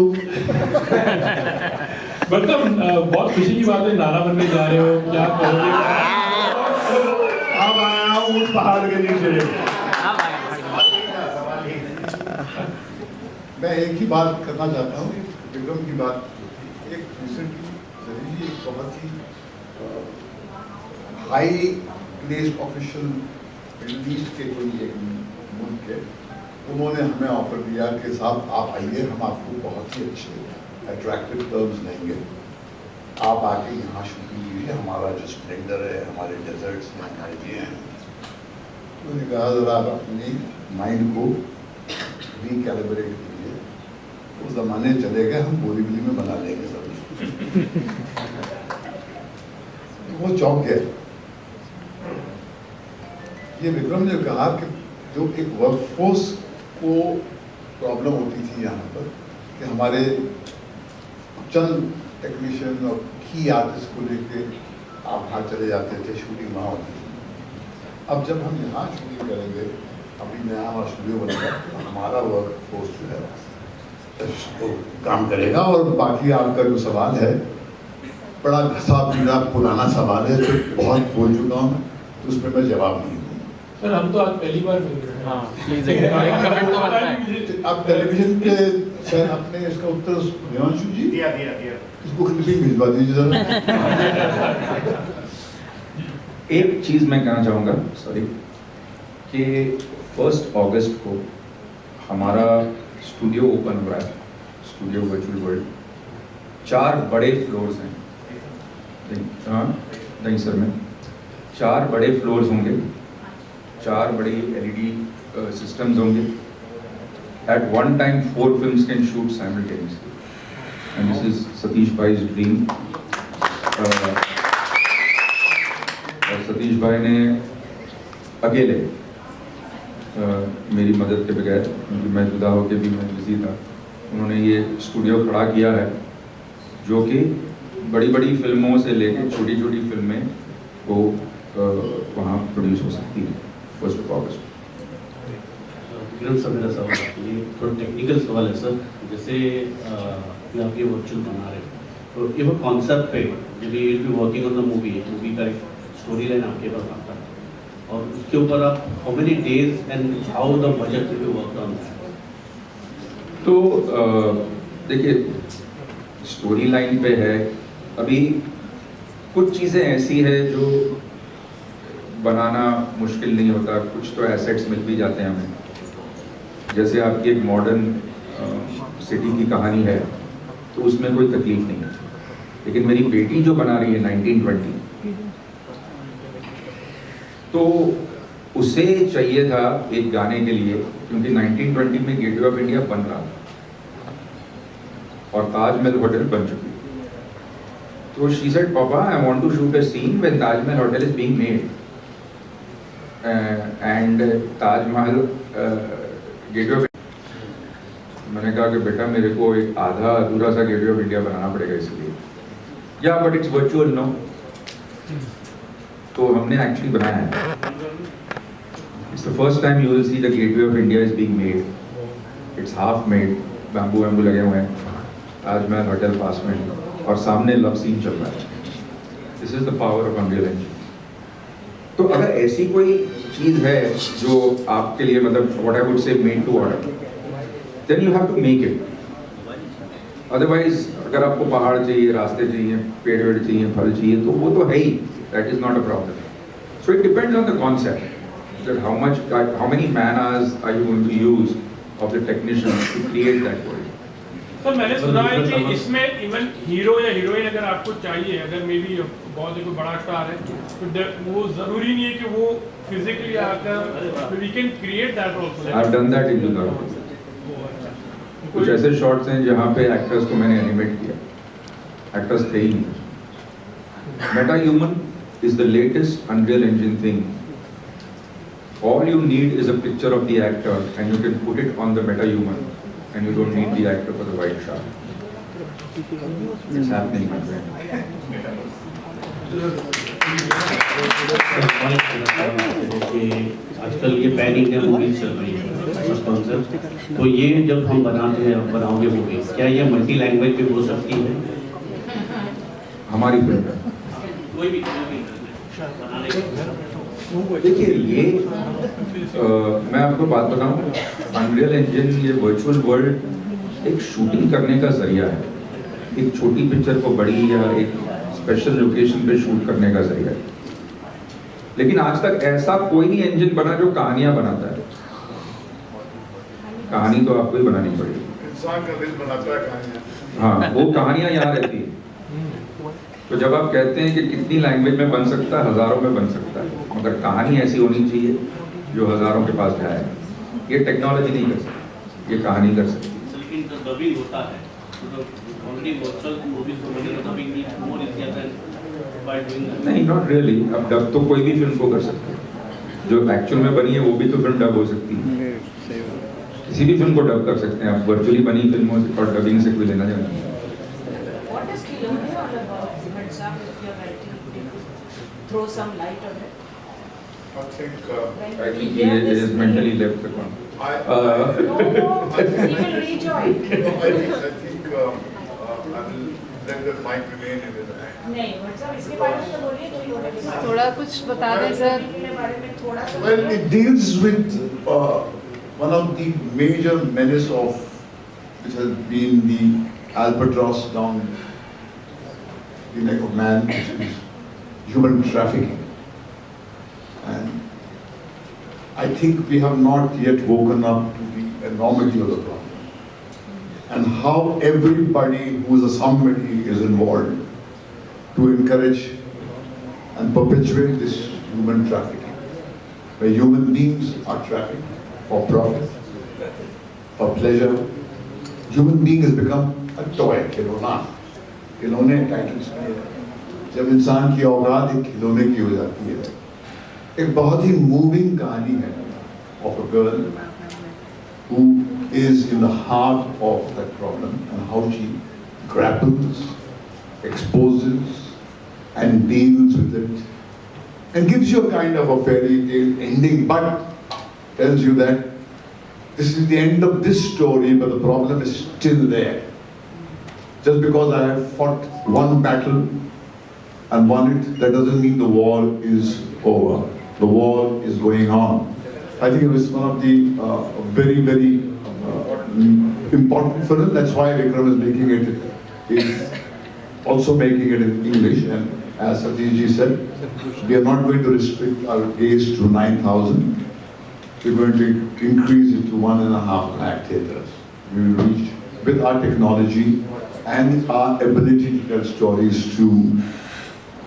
मतलब बहुत खुशी की बात है, नारा बनने जा रहे हो, क्या करोगे? अब आया हूँ पहाड़ के नीचे। मैं एक ही बात करना चाहता हूँ, विक्रम की बात। एक रिसेंटली एक बहुत ही high placed official Middle East के कोई एक मुल्क है, उन्होंने हमें ऑफर दिया कि साहब आप आइए, हम आपको बहुत ही अच्छे अट्रैक्टिव टर्म्स देंगे, आप आके यहाँ शूटिंग कीजिए, हमारा जो स्प्लेंडर है, हमारे डेजर्ट्स हैं, हमारे ये हैं। उन्होंने कहा ज़रा अपनी माइंड को रिकैलिब्रेट कीजिए, वो ज़माने चले गए, हम बोली बिली में बना लेंगे सब। वो चौंक गया। ये विक्रम ने कहा कि जो एक वर्कफोर्स को प्रॉब्लम होती थी यहाँ पर, कि हमारे चंद टेक्नीशियन और की आर्टिस्ट को लेके आप वहाँ चले जाते थे, शूटिंग वहाँ होती थी। अब जब हम यहाँ शूटिंग करेंगे, अभी नया हमारा स्टूडियो बनेगा, तो हमारा वर्क फोर्स जो है तो काम करेगा। और बाकी आपका जो सवाल है, बड़ा घसा पीड़ा पुराना सवाल है, जो बहुत बोल चुका हूँ, तो उस पर मैं जवाब नहीं दूँगा। सर हम तो आज पहली बार मिल रहे हैं। हाँ प्लीज एक कमेंट तो बनता है। आप टेलीविजन पे सर अपने इसका उत्तर देवांशु जी दिया इसको क्लिपिंग भिजवा दीजिए जरा। एक चीज मैं कहना चाहूँगा, सॉरी, कि 1 अगस्त को हमारा स्टूडियो ओपन हो रहा है, स्टूडियो वर्चुअल वर्ल्ड। 4 बड़े फ्लोर्स हैं, नहीं सर में 4 बड़े फ्लोर्स होंगे, 4 बड़ी LED सिस्टम्स होंगे। At one time 4 films can shoot simultaneously, and this is Satish Bhai's dream. और सतीश भाई ने अकेले मेरी मदद के बगैर, क्योंकि मैं जुदा होकर भी मैं बिजी था, उन्होंने ये स्टूडियो खड़ा किया है, जो कि बड़ी बड़ी फिल्मों से लेकर छोटी छोटी फिल्में वो वहाँ प्रोड्यूस हो सकती है 1 अगस्त। किरण सर, मेरा सवाल ये थोड़ा टेक्निकल सवाल है सर। जैसे आप ये वर्चुअल बना रहे हो, तो ये वो कॉन्सेप्ट पे जब ये be working on the movie का एक स्टोरी लाइन आपके पास आता है, और उसके ऊपर आप how many days and how the budget will be work on. तो देखिए, स्टोरी लाइन पे है, अभी कुछ चीज़ें ऐसी है जो बनाना मुश्किल नहीं होता, कुछ तो एसेट्स मिल भी जाते हैं हमें। जैसे आपकी एक मॉडर्न सिटी की कहानी है, तो उसमें कोई तकलीफ नहीं है। लेकिन मेरी बेटी जो बना रही है 1920, तो उसे चाहिए था एक गाने के लिए, क्योंकि 1920 में गेटवे ऑफ इंडिया बन रहा था और ताजमहल होटल बन चुकी। तो she said, papa I want to shoot a scene when Taj Mahal hotel is being made and Taj Mahal gateway of. मैंने कहा कि बेटा मेरे को एक आधा अधूरा सा गेटवे ऑफ इंडिया बनाना पड़ेगा इसलिए। या बट इट्स वर्चुअल नो। तो हमने एक्चुअली बनाया है। It's the first time you will see the gateway of India is being made. It's half made, bamboo लगे हुए हैं, ताजमहल होटल पास में, और सामने लव सीन चल रहा है। This is the power of unreal engine. तो अगर ऐसी कोई चीज है जो आपके लिए, मतलब what I would say made to order, then you have to make it. Otherwise अगर आपको पहाड़ चाहिए, रास्ते चाहिए, पेड़ वेड़ चाहिए, फल चाहिए, तो वो तो है ही, that is not a problem. So it depends on the concept, that how many man hours are you going to use of the technician to create that world. Sir मैंने सुना है कि इसमें इवन हीरो या हीरोइन अगर आपको चाहिए, अगर मे बी बहुत ही कोई बड़ा स्टार है, तो वो जरूरी नहीं है कि वो फिजिकली आकर, we can create that also. I have done that in Jugaad. कुछ ऐसे शॉट्स हैं जहाँ पे एक्टर्स को मैंने एनिमेट किया, एक्टर्स थे ही नहीं। Meta human is the latest unreal engine thing. All you need is a picture of the actor and you can put it on the meta human and you don't need the actor for the white shark. It's happening, my friend. आजकल ये पैन इंडिया मूवीज चल रही है कॉन्सेप्ट, तो ये जब हम बनाते हैं, बनाओगे मूवीज, क्या ये मल्टी लैंग्वेज भी हो सकती है? हमारी फिल्म है। कोई भी देखिए, ये मैं आपको बात बताऊं, अनरियल इंजन, ये वर्चुअल वर्ल्ड एक शूटिंग करने का जरिया है, एक छोटी पिक्चर को बड़ी या एक स्पेशल लोकेशन पे शूट करने का जरिया है। लेकिन आज तक ऐसा कोई नहीं इंजन बना जो कहानियां बनाता है। कहानी तो आपको ही बनानी पड़ेगी, इंसान का दिल बनाता है कहानियां। हाँ, वो कहानियां यहाँ रहती है। तो जब आप कहते हैं कि कितनी लैंग्वेज में बन सकता है, हजारों में बन सकता है, मगर कहानी ऐसी होनी चाहिए जो हजारों के पास जाए। ये टेक्नोलॉजी नहीं कर सकती, ये कहानी कर सकती। लेकिन जो डबिंग होता है, तो ऑलरेडी वर्चुअल मूवीज को बनी dubbing need more easier than by doing. नहीं, नॉट रियली। अब डब तो कोई भी फिल्म को कर सकते हैं, जो एक्चुअल में बनी है वो भी तो फिल्म डब हो सकती है। किसी भी फिल्म को डब कर सकते हैं आप, वर्चुअली बनी फिल्मों से और डबिंग से कोई लेना देना नहीं। What is Kilone all about? Mirzam, if you're writing, could you throw some light on it? I think, When I we think hear he this is mentally left the con. I No, he will rejoin. I will let the mic remain in his hand. नहीं, मिर्ज़ा इसके बारे में तो बोलिए, कोई और के बारे में। थोड़ा कुछ बता दें सर। के बारे में थोड़ा सा Well, it deals with one of the major menace of which has been the albatross down the neck of man, which is human trafficking. And I think we have not yet woken up to the enormity of the problem and how everybody who is a somebody is involved to encourage and perpetuate this human trafficking, where human beings are trafficked for profit, for pleasure. Human being has become a toy, खिलौना। खिलौने टाइटल्स में है। जब इंसान की औलाद एक खिलौने की हो जाती है, एक बहुत ही मूविंग कहानी है of a girl who is in the heart of that problem and how she grapples, exposes, and deals with it and gives you a kind of a fairy tale ending, but tells you that this is the end of this story, but the problem is still there. Just because I have fought one battle and won it, that doesn't mean the war is over. The war is going on. I think it was one of the very, very important film. That's why Vikram is making it, is also making it in English. And as Satish ji said, we are not going to restrict our gaze to 9,000. We're going to increase it to 1.5 lakh theatres. We will reach with our technology and our ability to tell stories to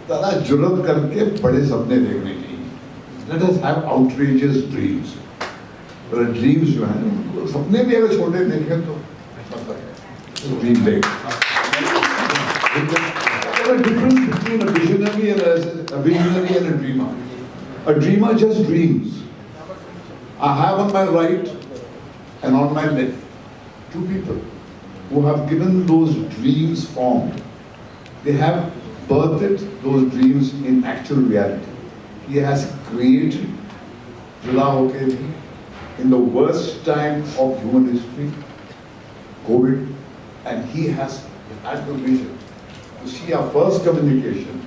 ज़्यादा जुर्रत करके बड़े सपने देखने चाहिए। Let us have outrageous dreams. पर dreams जो हैं, सपने भी अगर छोटे देखें तो dream big. There is a difference between a visionary and a dreamer. A dreamer just dreams. I have on my right and on my left two people who have given those dreams form. They have birthed those dreams in actual reality. He has created जुदा होके भी in the worst time of human history, COVID, and he has had the vision to see our first communication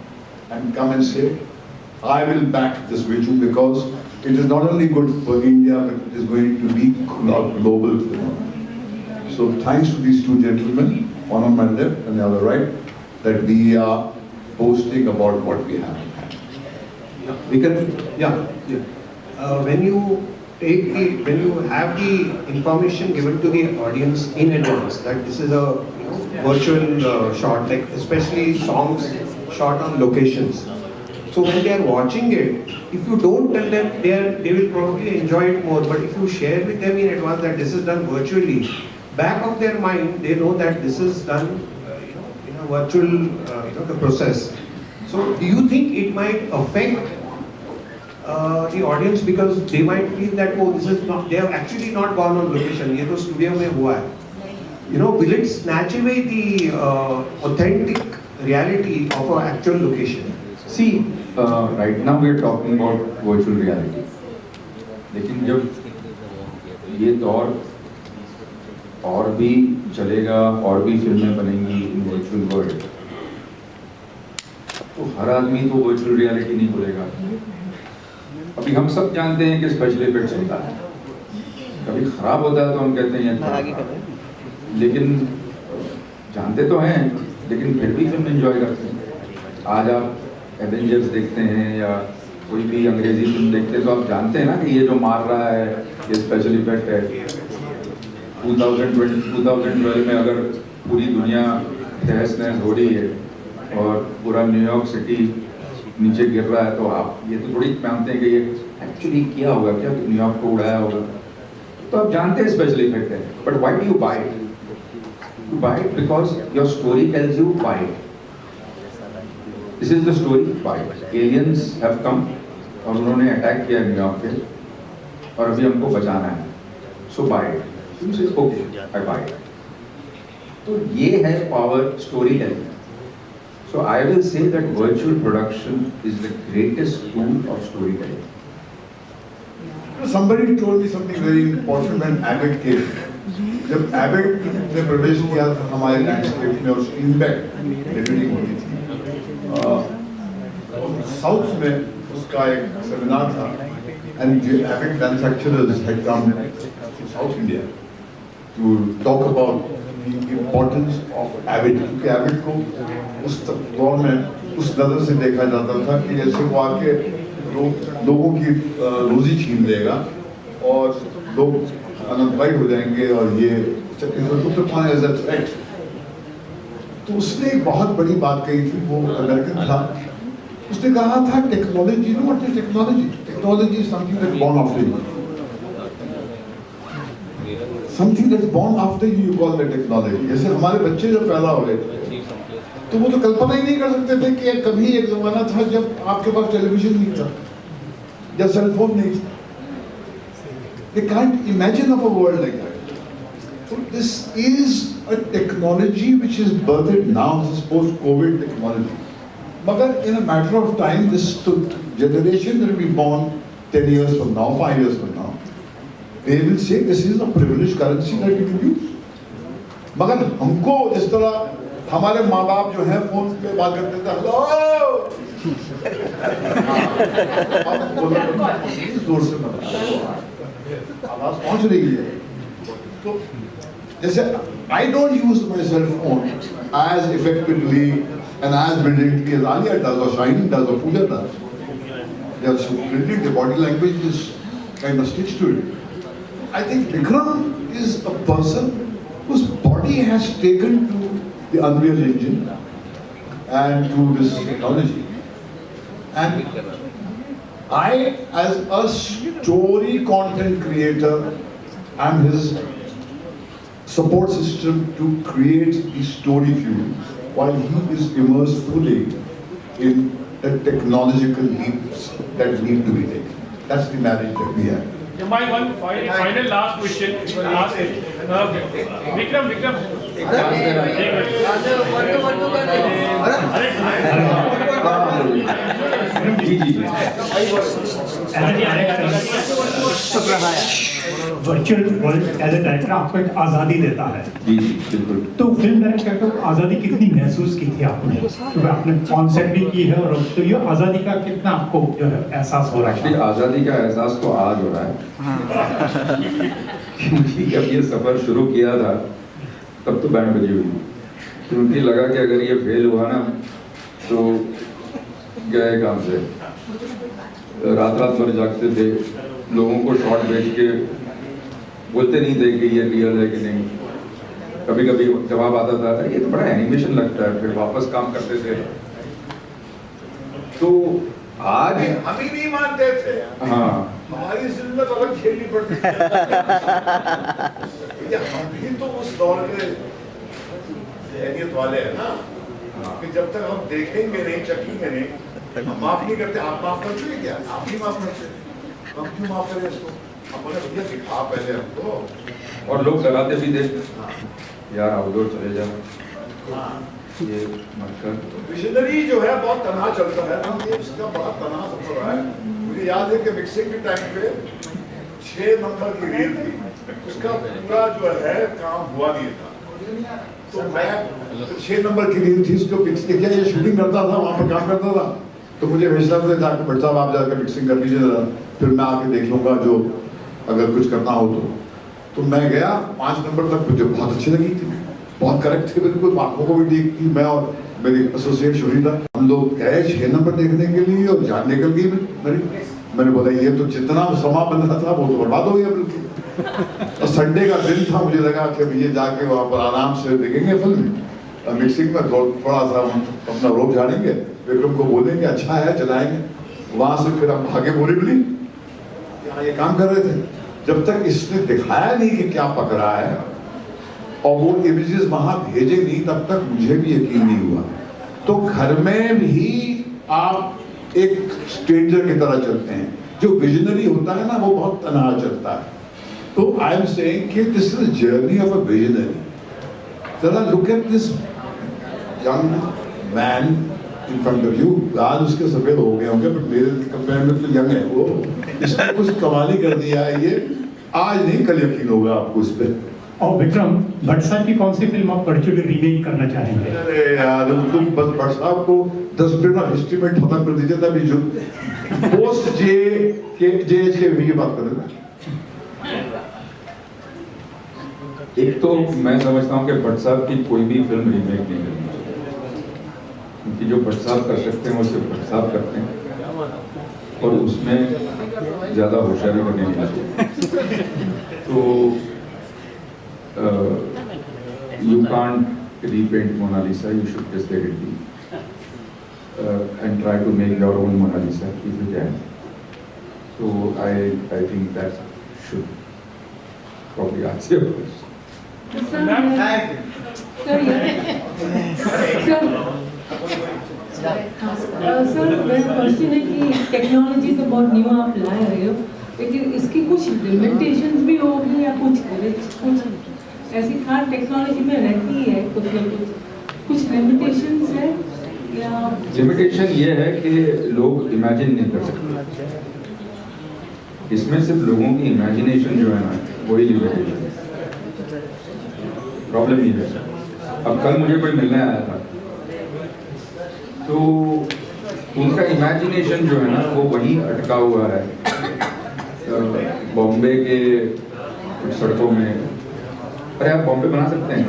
and come and say, I will back this vision because it is not only good for India, but it is going to be global phenomenon. So thanks to these two gentlemen, one on my left and the other right, that we are boasting about what we have. When you have the information given to the audience in advance that this is a virtual shot, like especially songs shot on locations. So when they are watching it, if you don't tell them, they will probably enjoy it more. But if you share with them in advance that this is done virtually, back of their mind they know that this is done in a virtual the process. So do you think it might affect the audience because they might feel that this is not, they have actually not gone on location, ये तो studio में हुआ है. Will it snatch away the authentic reality of an actual location? See, right now we are talking about virtual reality. लेकिन जब ये दौर और भी चलेगा और भी फिल्में बनेंगी इन वर्चुअल वर्ल्ड, तो हर आदमी तो वर्चुअल रियलिटी नहीं बोलेगा। अभी हम सब जानते हैं कि स्पेशल इफेक्ट्स होता है, कभी खराब होता है तो हम कहते हैं लेकिन जानते तो हैं, लेकिन फिर भी फिल्म एंजॉय करते हैं। आज आप एवेंजर्स देखते हैं या कोई भी अंग्रेजी फिल्म देखते हैं तो आप जानते हैं ना कि ये जो मार रहा है ये स्पेशल इफेक्ट है। 2012 में अगर पूरी दुनिया तहस नहस हो रही है और पूरा न्यूयॉर्क सिटी नीचे गिर रहा है तो आप ये तो थोड़ी मानते हैं कि ये एक्चुअली किया होगा, क्या न्यूयॉर्क को उड़ाया होगा, तो आप जानते हैं स्पेशल इफेक्ट है। But why do you buy it? You buy it because your story tells you buy it. This is the story, buy it. Aliens have come और उन्होंने अटैक किया न्यूयॉर्क पे और अभी हमको बचाना है, so buy it. You say, okay, I buy it. तो ये है power storytelling. So I will say that virtual production is the greatest tool of storytelling. Somebody told me something very important when Abbott came. जब Abbott ने प्रवेश किया था हमारे लैंडस्केप में और इम्पैक्ट एडिटिंग होती थी, साउथ में उसका एक सेमिनार था and the Abbott manufacturers had come to South India to talk about the importance of Abbott, क्योंकि Abbott को उस दौर में उस नज़र से देखा जाता था कि जैसे वो आके लोगों की रोजी छीन लेगा और लोग अनएम्प्लॉयड हो जाएंगे और ये थ्रेट। तो उसने एक बहुत बड़ी बात कही थी, वो अमेरिकन था, उसने कहा था technology, no what is technology? Technology is something that's born after you, something that's born after you call that technology. जैसे हमारे बच्चे जब पैदा हो रहे थे तो वो तो कल्पना ही नहीं कर सकते थे कि कभी एक जमाना था जब आपके पास टेलीविजन नहीं था या सेल फोन नहीं था। They can't imagine of a world like that. So this is a technology which is birthed now, this is post-COVID technology. But in a matter of time, this generation that will be born 10 years from now, 5 years from now, they will say this is a privileged currency that we can use. मगर हमको इस तरह हमारे माँ बाप जो हैं फोन पे बात करते थे, हेलो जोर से आवाज पहुंच रही है। तो जैसे I don't use my cell phone as effectively and as brilliantly as Alia does or Shiny does or Pooja does. They are so brilliant, the body language is kind of stitched to it. I think Vikram is a person whose body has taken to the Unreal Engine and to this technology. And I, as a story content creator, am his support system to create the story fuel while he is immersed fully in the technological leaps that need to be taken. That's the marriage that we have. My one final last question. Vikram. Virtual world as a director आपको एक आज़ादी देता है। जी बिल्कुल। तो फिल्म डायरेक्टर को आज़ादी कितनी महसूस की थी आपने? क्योंकि आपने कॉन्सेप्ट भी की है और तो ये आज़ादी का कितना आपको जो है एहसास हो रहा है? आज़ादी का एहसास तो आज हो रहा है क्योंकि जब ये सफ़र शुरू किया था तब तो बैंड बजी हुई, क्योंकि लगा कि अगर ये फेल हुआ ना तो गए काम से। रात भर जागते थे, लोगों को शॉट भेज के बोलते नहीं थे कि ये रियल है कि नहीं। कभी कभी जवाब आता था ये तो बड़ा एनिमेशन लगता है, फिर वापस काम करते थे। तो आज हम ही नहीं मानते थे। हाँ, हमारी जिल्लत अलग झेलनी पड़ती थी। हम भी तो उस दौर के जहनियत वाले हैं ना, कि जब तक हम देखेंगे नहीं, चखेंगे नहीं, हम माफ नहीं करते। आप माफ करते हैं क्या? आप नहीं माफ करते, हम क्यों माफ करें इसको? हम बोले भैया दिखा पहले हमको। और लोग डराते भी थे यार आउटडोर चले जाओ, ये मत कर। विजनरी जो है बहुत तनहा चलता है, हम इसका बड़ा तनहा सफर रहा है। मुझे याद है कि मिक्सिंग के टाइम पे 6 नंबर की रील थी, उसका पूरा जो है काम हुआ नहीं था। तो मैं 6 नंबर की रील थी, उसको मिक्सिंग किया, ये शूटिंग करता था, वहाँ पर काम करता था। तो मुझे भेजता था जाकर, भट्ट साहब आप जाकर मिक्सिंग कर लीजिए जरा, फिर मैं आके देख लूँगा जो अगर कुछ करना हो तो मैं गया 5 नंबर तक, मुझे बहुत अच्छी लगी थी, बहुत करेक्ट थी, बिल्कुल आंखों को भी ठीक थी। मैं और मेरी एसोसिएट शुरीता हम लोग गए 6 नंबर देखने के लिए और जान निकल गई मैंने बोला ये तो जितना समा बन रहा था वो तो बर्बाद हो गया बिल्कुल। और संडे का दिन था, मुझे लगा कि ये जाके वहाँ पर आराम से देखेंगे फिल्म मिक्सिंग में, थोड़ा सा अपना रोक झाड़ेंगे, विक्रम को बोलेंगे अच्छा है चलाएंगे। वहाँ से फिर हम भागे बोरीवली, यहाँ ये काम कर रहे थे। जब तक इसने दिखाया नहीं कि क्या पक रहा है और वो इमेजेस वहां भेजे नहीं, तब तक मुझे भी यकीन नहीं हुआ। तो घर में भी आप एक स्ट्रेंजर की तरह चलते हैं। जो विजनरी होता है ना वो बहुत तनहा चलता है, So I am saying that this is a journey of a visionary. Zara look at this young man in front of you. आज उसके सफेद हो गए होंगे, but मेरे कंपेयर में तो यंग है वो. इसने कुछ कमाल ही कर दिया है ये. आज नहीं कल यकीन होगा आपको इस पे. और विक्रम भट्ट साहब की कौन सी फिल्म आप वर्चुअली रीमेक करना चाहेंगे? अरे यार तुम बस भट्ट साहब को 10 मिनट ऑफ हिस्ट्री में खत्म कर दीजिए, तभी जो पोस्ट JH के की बात करें. एक तो मैं समझता हूँ कि भट्ट साहब की कोई भी फिल्म रीमेक नहीं करनी चाहिए, क्योंकि जो भट्ट साहब कर सकते हैं वो सिर्फ भट्ट साहब करते हैं, और उसमें ज़्यादा होशियारी करनी नहीं चाहिए. तो you can't repaint Mona Lisa, you should just let it be and try to make your own Mona Lisa if you can. So I think that should probably answer your question. Sir मेरा क्वेश्चन है कि टेक्नोलॉजी तो बहुत न्यू आप ला रहे हो, लेकिन इसकी कुछ लिमिटेशंस भी होगी या कुछ ऐसी खास टेक्नोलॉजी में रहती है कुछ लिमिटेशंस है या? लिमिटेशन ये है कि लोग इमेजिन नहीं कर सकते. इसमें सिर्फ लोगों की इमेजिनेशन जो है ना वही लिमिटेशन है. प्रॉब्लम ये है. अब कल मुझे कोई मिलने आया था तो उनका इमेजिनेशन जो है ना वो वहीं अटका हुआ है बॉम्बे के सड़कों में. अरे आप बॉम्बे बना सकते हैं?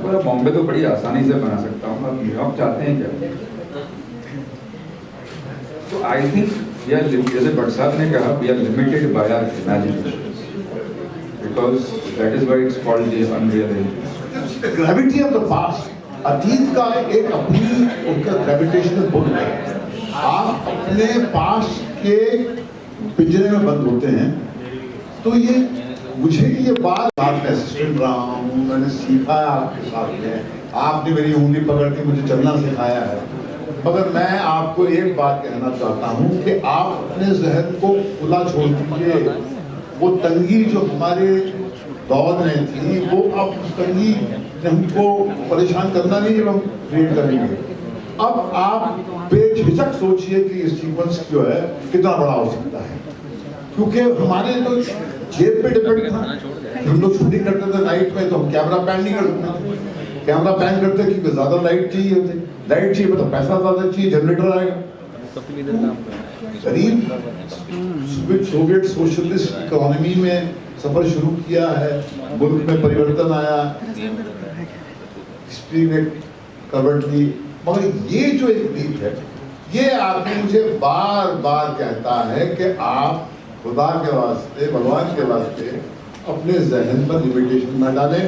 बोला बॉम्बे तो बड़ी आसानी से बना सकता हूँ, आप न्यूयॉर्क चाहते हैं क्या? तो आई थिंक जैसे भट्ट साहब ने कहा we are limited by our imagination because that is why it's called the Unreal Engine. Gravity of the past, अतीत का एक अपनी उनका ग्रेविटेशनल पुल है. आप अपने पास्ट के पिंजरे में बंद होते हैं. तो ये मुझे ये बात आपने असिस्टेंट रहा हूँ, मैंने सीखा है आपके साथ में, आपने मेरी उंगली पकड़ के मुझे चलना सिखाया है. मगर मैं आपको एक बात कहना चाहता हूँ कि आप अपने जहन को खुला छोड़ दीजिए. वो तंगी जो हमारे दौर में थी वो अब तंगी हमको परेशान करना नहीं, जब हम क्रिएट करेंगे. अब आप बेझिझक सोचिए कि ये सीक्वेंस जो है कितना बड़ा हो सकता है, क्योंकि हमारे तो जेब पे डिपेंड था. हम लोग शूटिंग करते थे नाइट में, तो हम कैमरा पैन नहीं कर सकते. कैमरा पैन करते क्योंकि ज्यादा लाइट चाहिए होती. लाइट चाहिए मतलब पैसा ज्यादा चाहिए, जनरेटर आएगा. करीब सोवियत सोशलिस्ट इकोनॉमी में सफर शुरू किया है, मुल्क में परिवर्तन आया, हिस्ट्री में करवट ली. मगर ये जो एक लीप है, ये आपको मुझे बार बार कहता है कि आप खुदा के वास्ते, भगवान के वास्ते अपने जहन पर लिमिटेशन न डालें.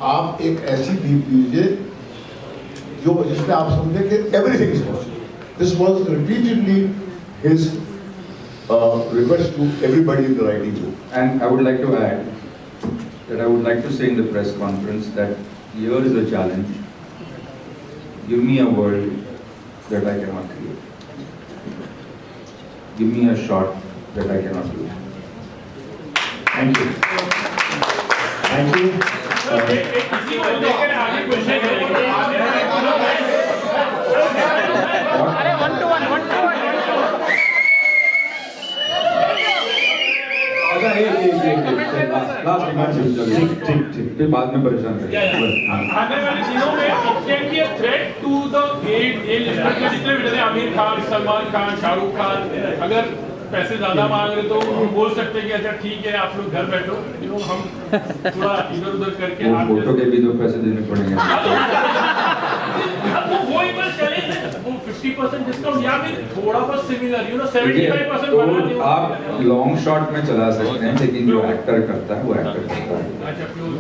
आप एक ऐसी लीप लीजिए जो जिसमें आप समझे कि everything is possible. This was repeatedly his request to everybody in the writing group. And I would like to add that I would like to say in the press conference that here is a challenge. Give me a world that I cannot create. Give me a shot that I cannot do. Thank you. Thank you. इसी को लेकर आगे क्वेश्चन अरे 1 to 1 फिर बाद में परेशान आने वाले दिनों में it can be a threat to the जितने भी जैसे आमिर खान, सलमान खान, शाहरुख खान अगर पैसे ज्यादा मांग रहे तो हम बोल सकते हैं कि अच्छा ठीक है आप लोग घर बैठो, हम थोड़ा इधर उधर करके आप फोटो के भी तो पैसे देने पड़ेंगे. वो एक बार चले वो 50% डिस्काउंट या फिर थोड़ा बहुत सिमिलर 75% बना तो आप लॉन्ग शॉट में चला सकते हैं, लेकिन जो एक्टर करता है वो एक्टर करता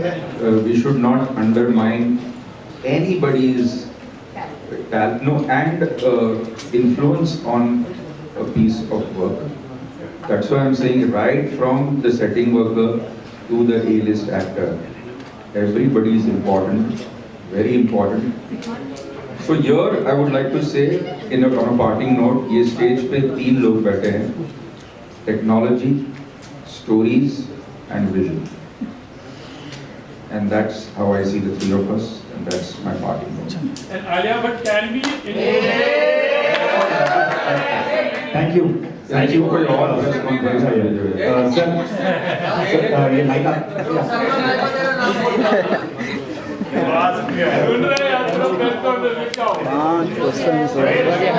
है. We should not undermine anybody's and influence on a piece of work. That's why I'm saying right from the setting worker to the A-list actor, everybody is important, very important. So here I would like to say on a parting note, ये stage पे 3 लोग बैठे हैं, technology, stories and vision. And that's how I see the three of us, and that's my party. And Alia Bhatt can be thank you कोई और response सर ये लाइट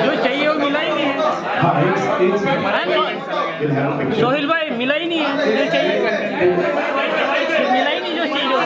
जो चाहिए वो मिला ही नहीं है सोहेल भाई, मिला ही नहीं है जो चाहिए, मिला ही नहीं जो चाहिए।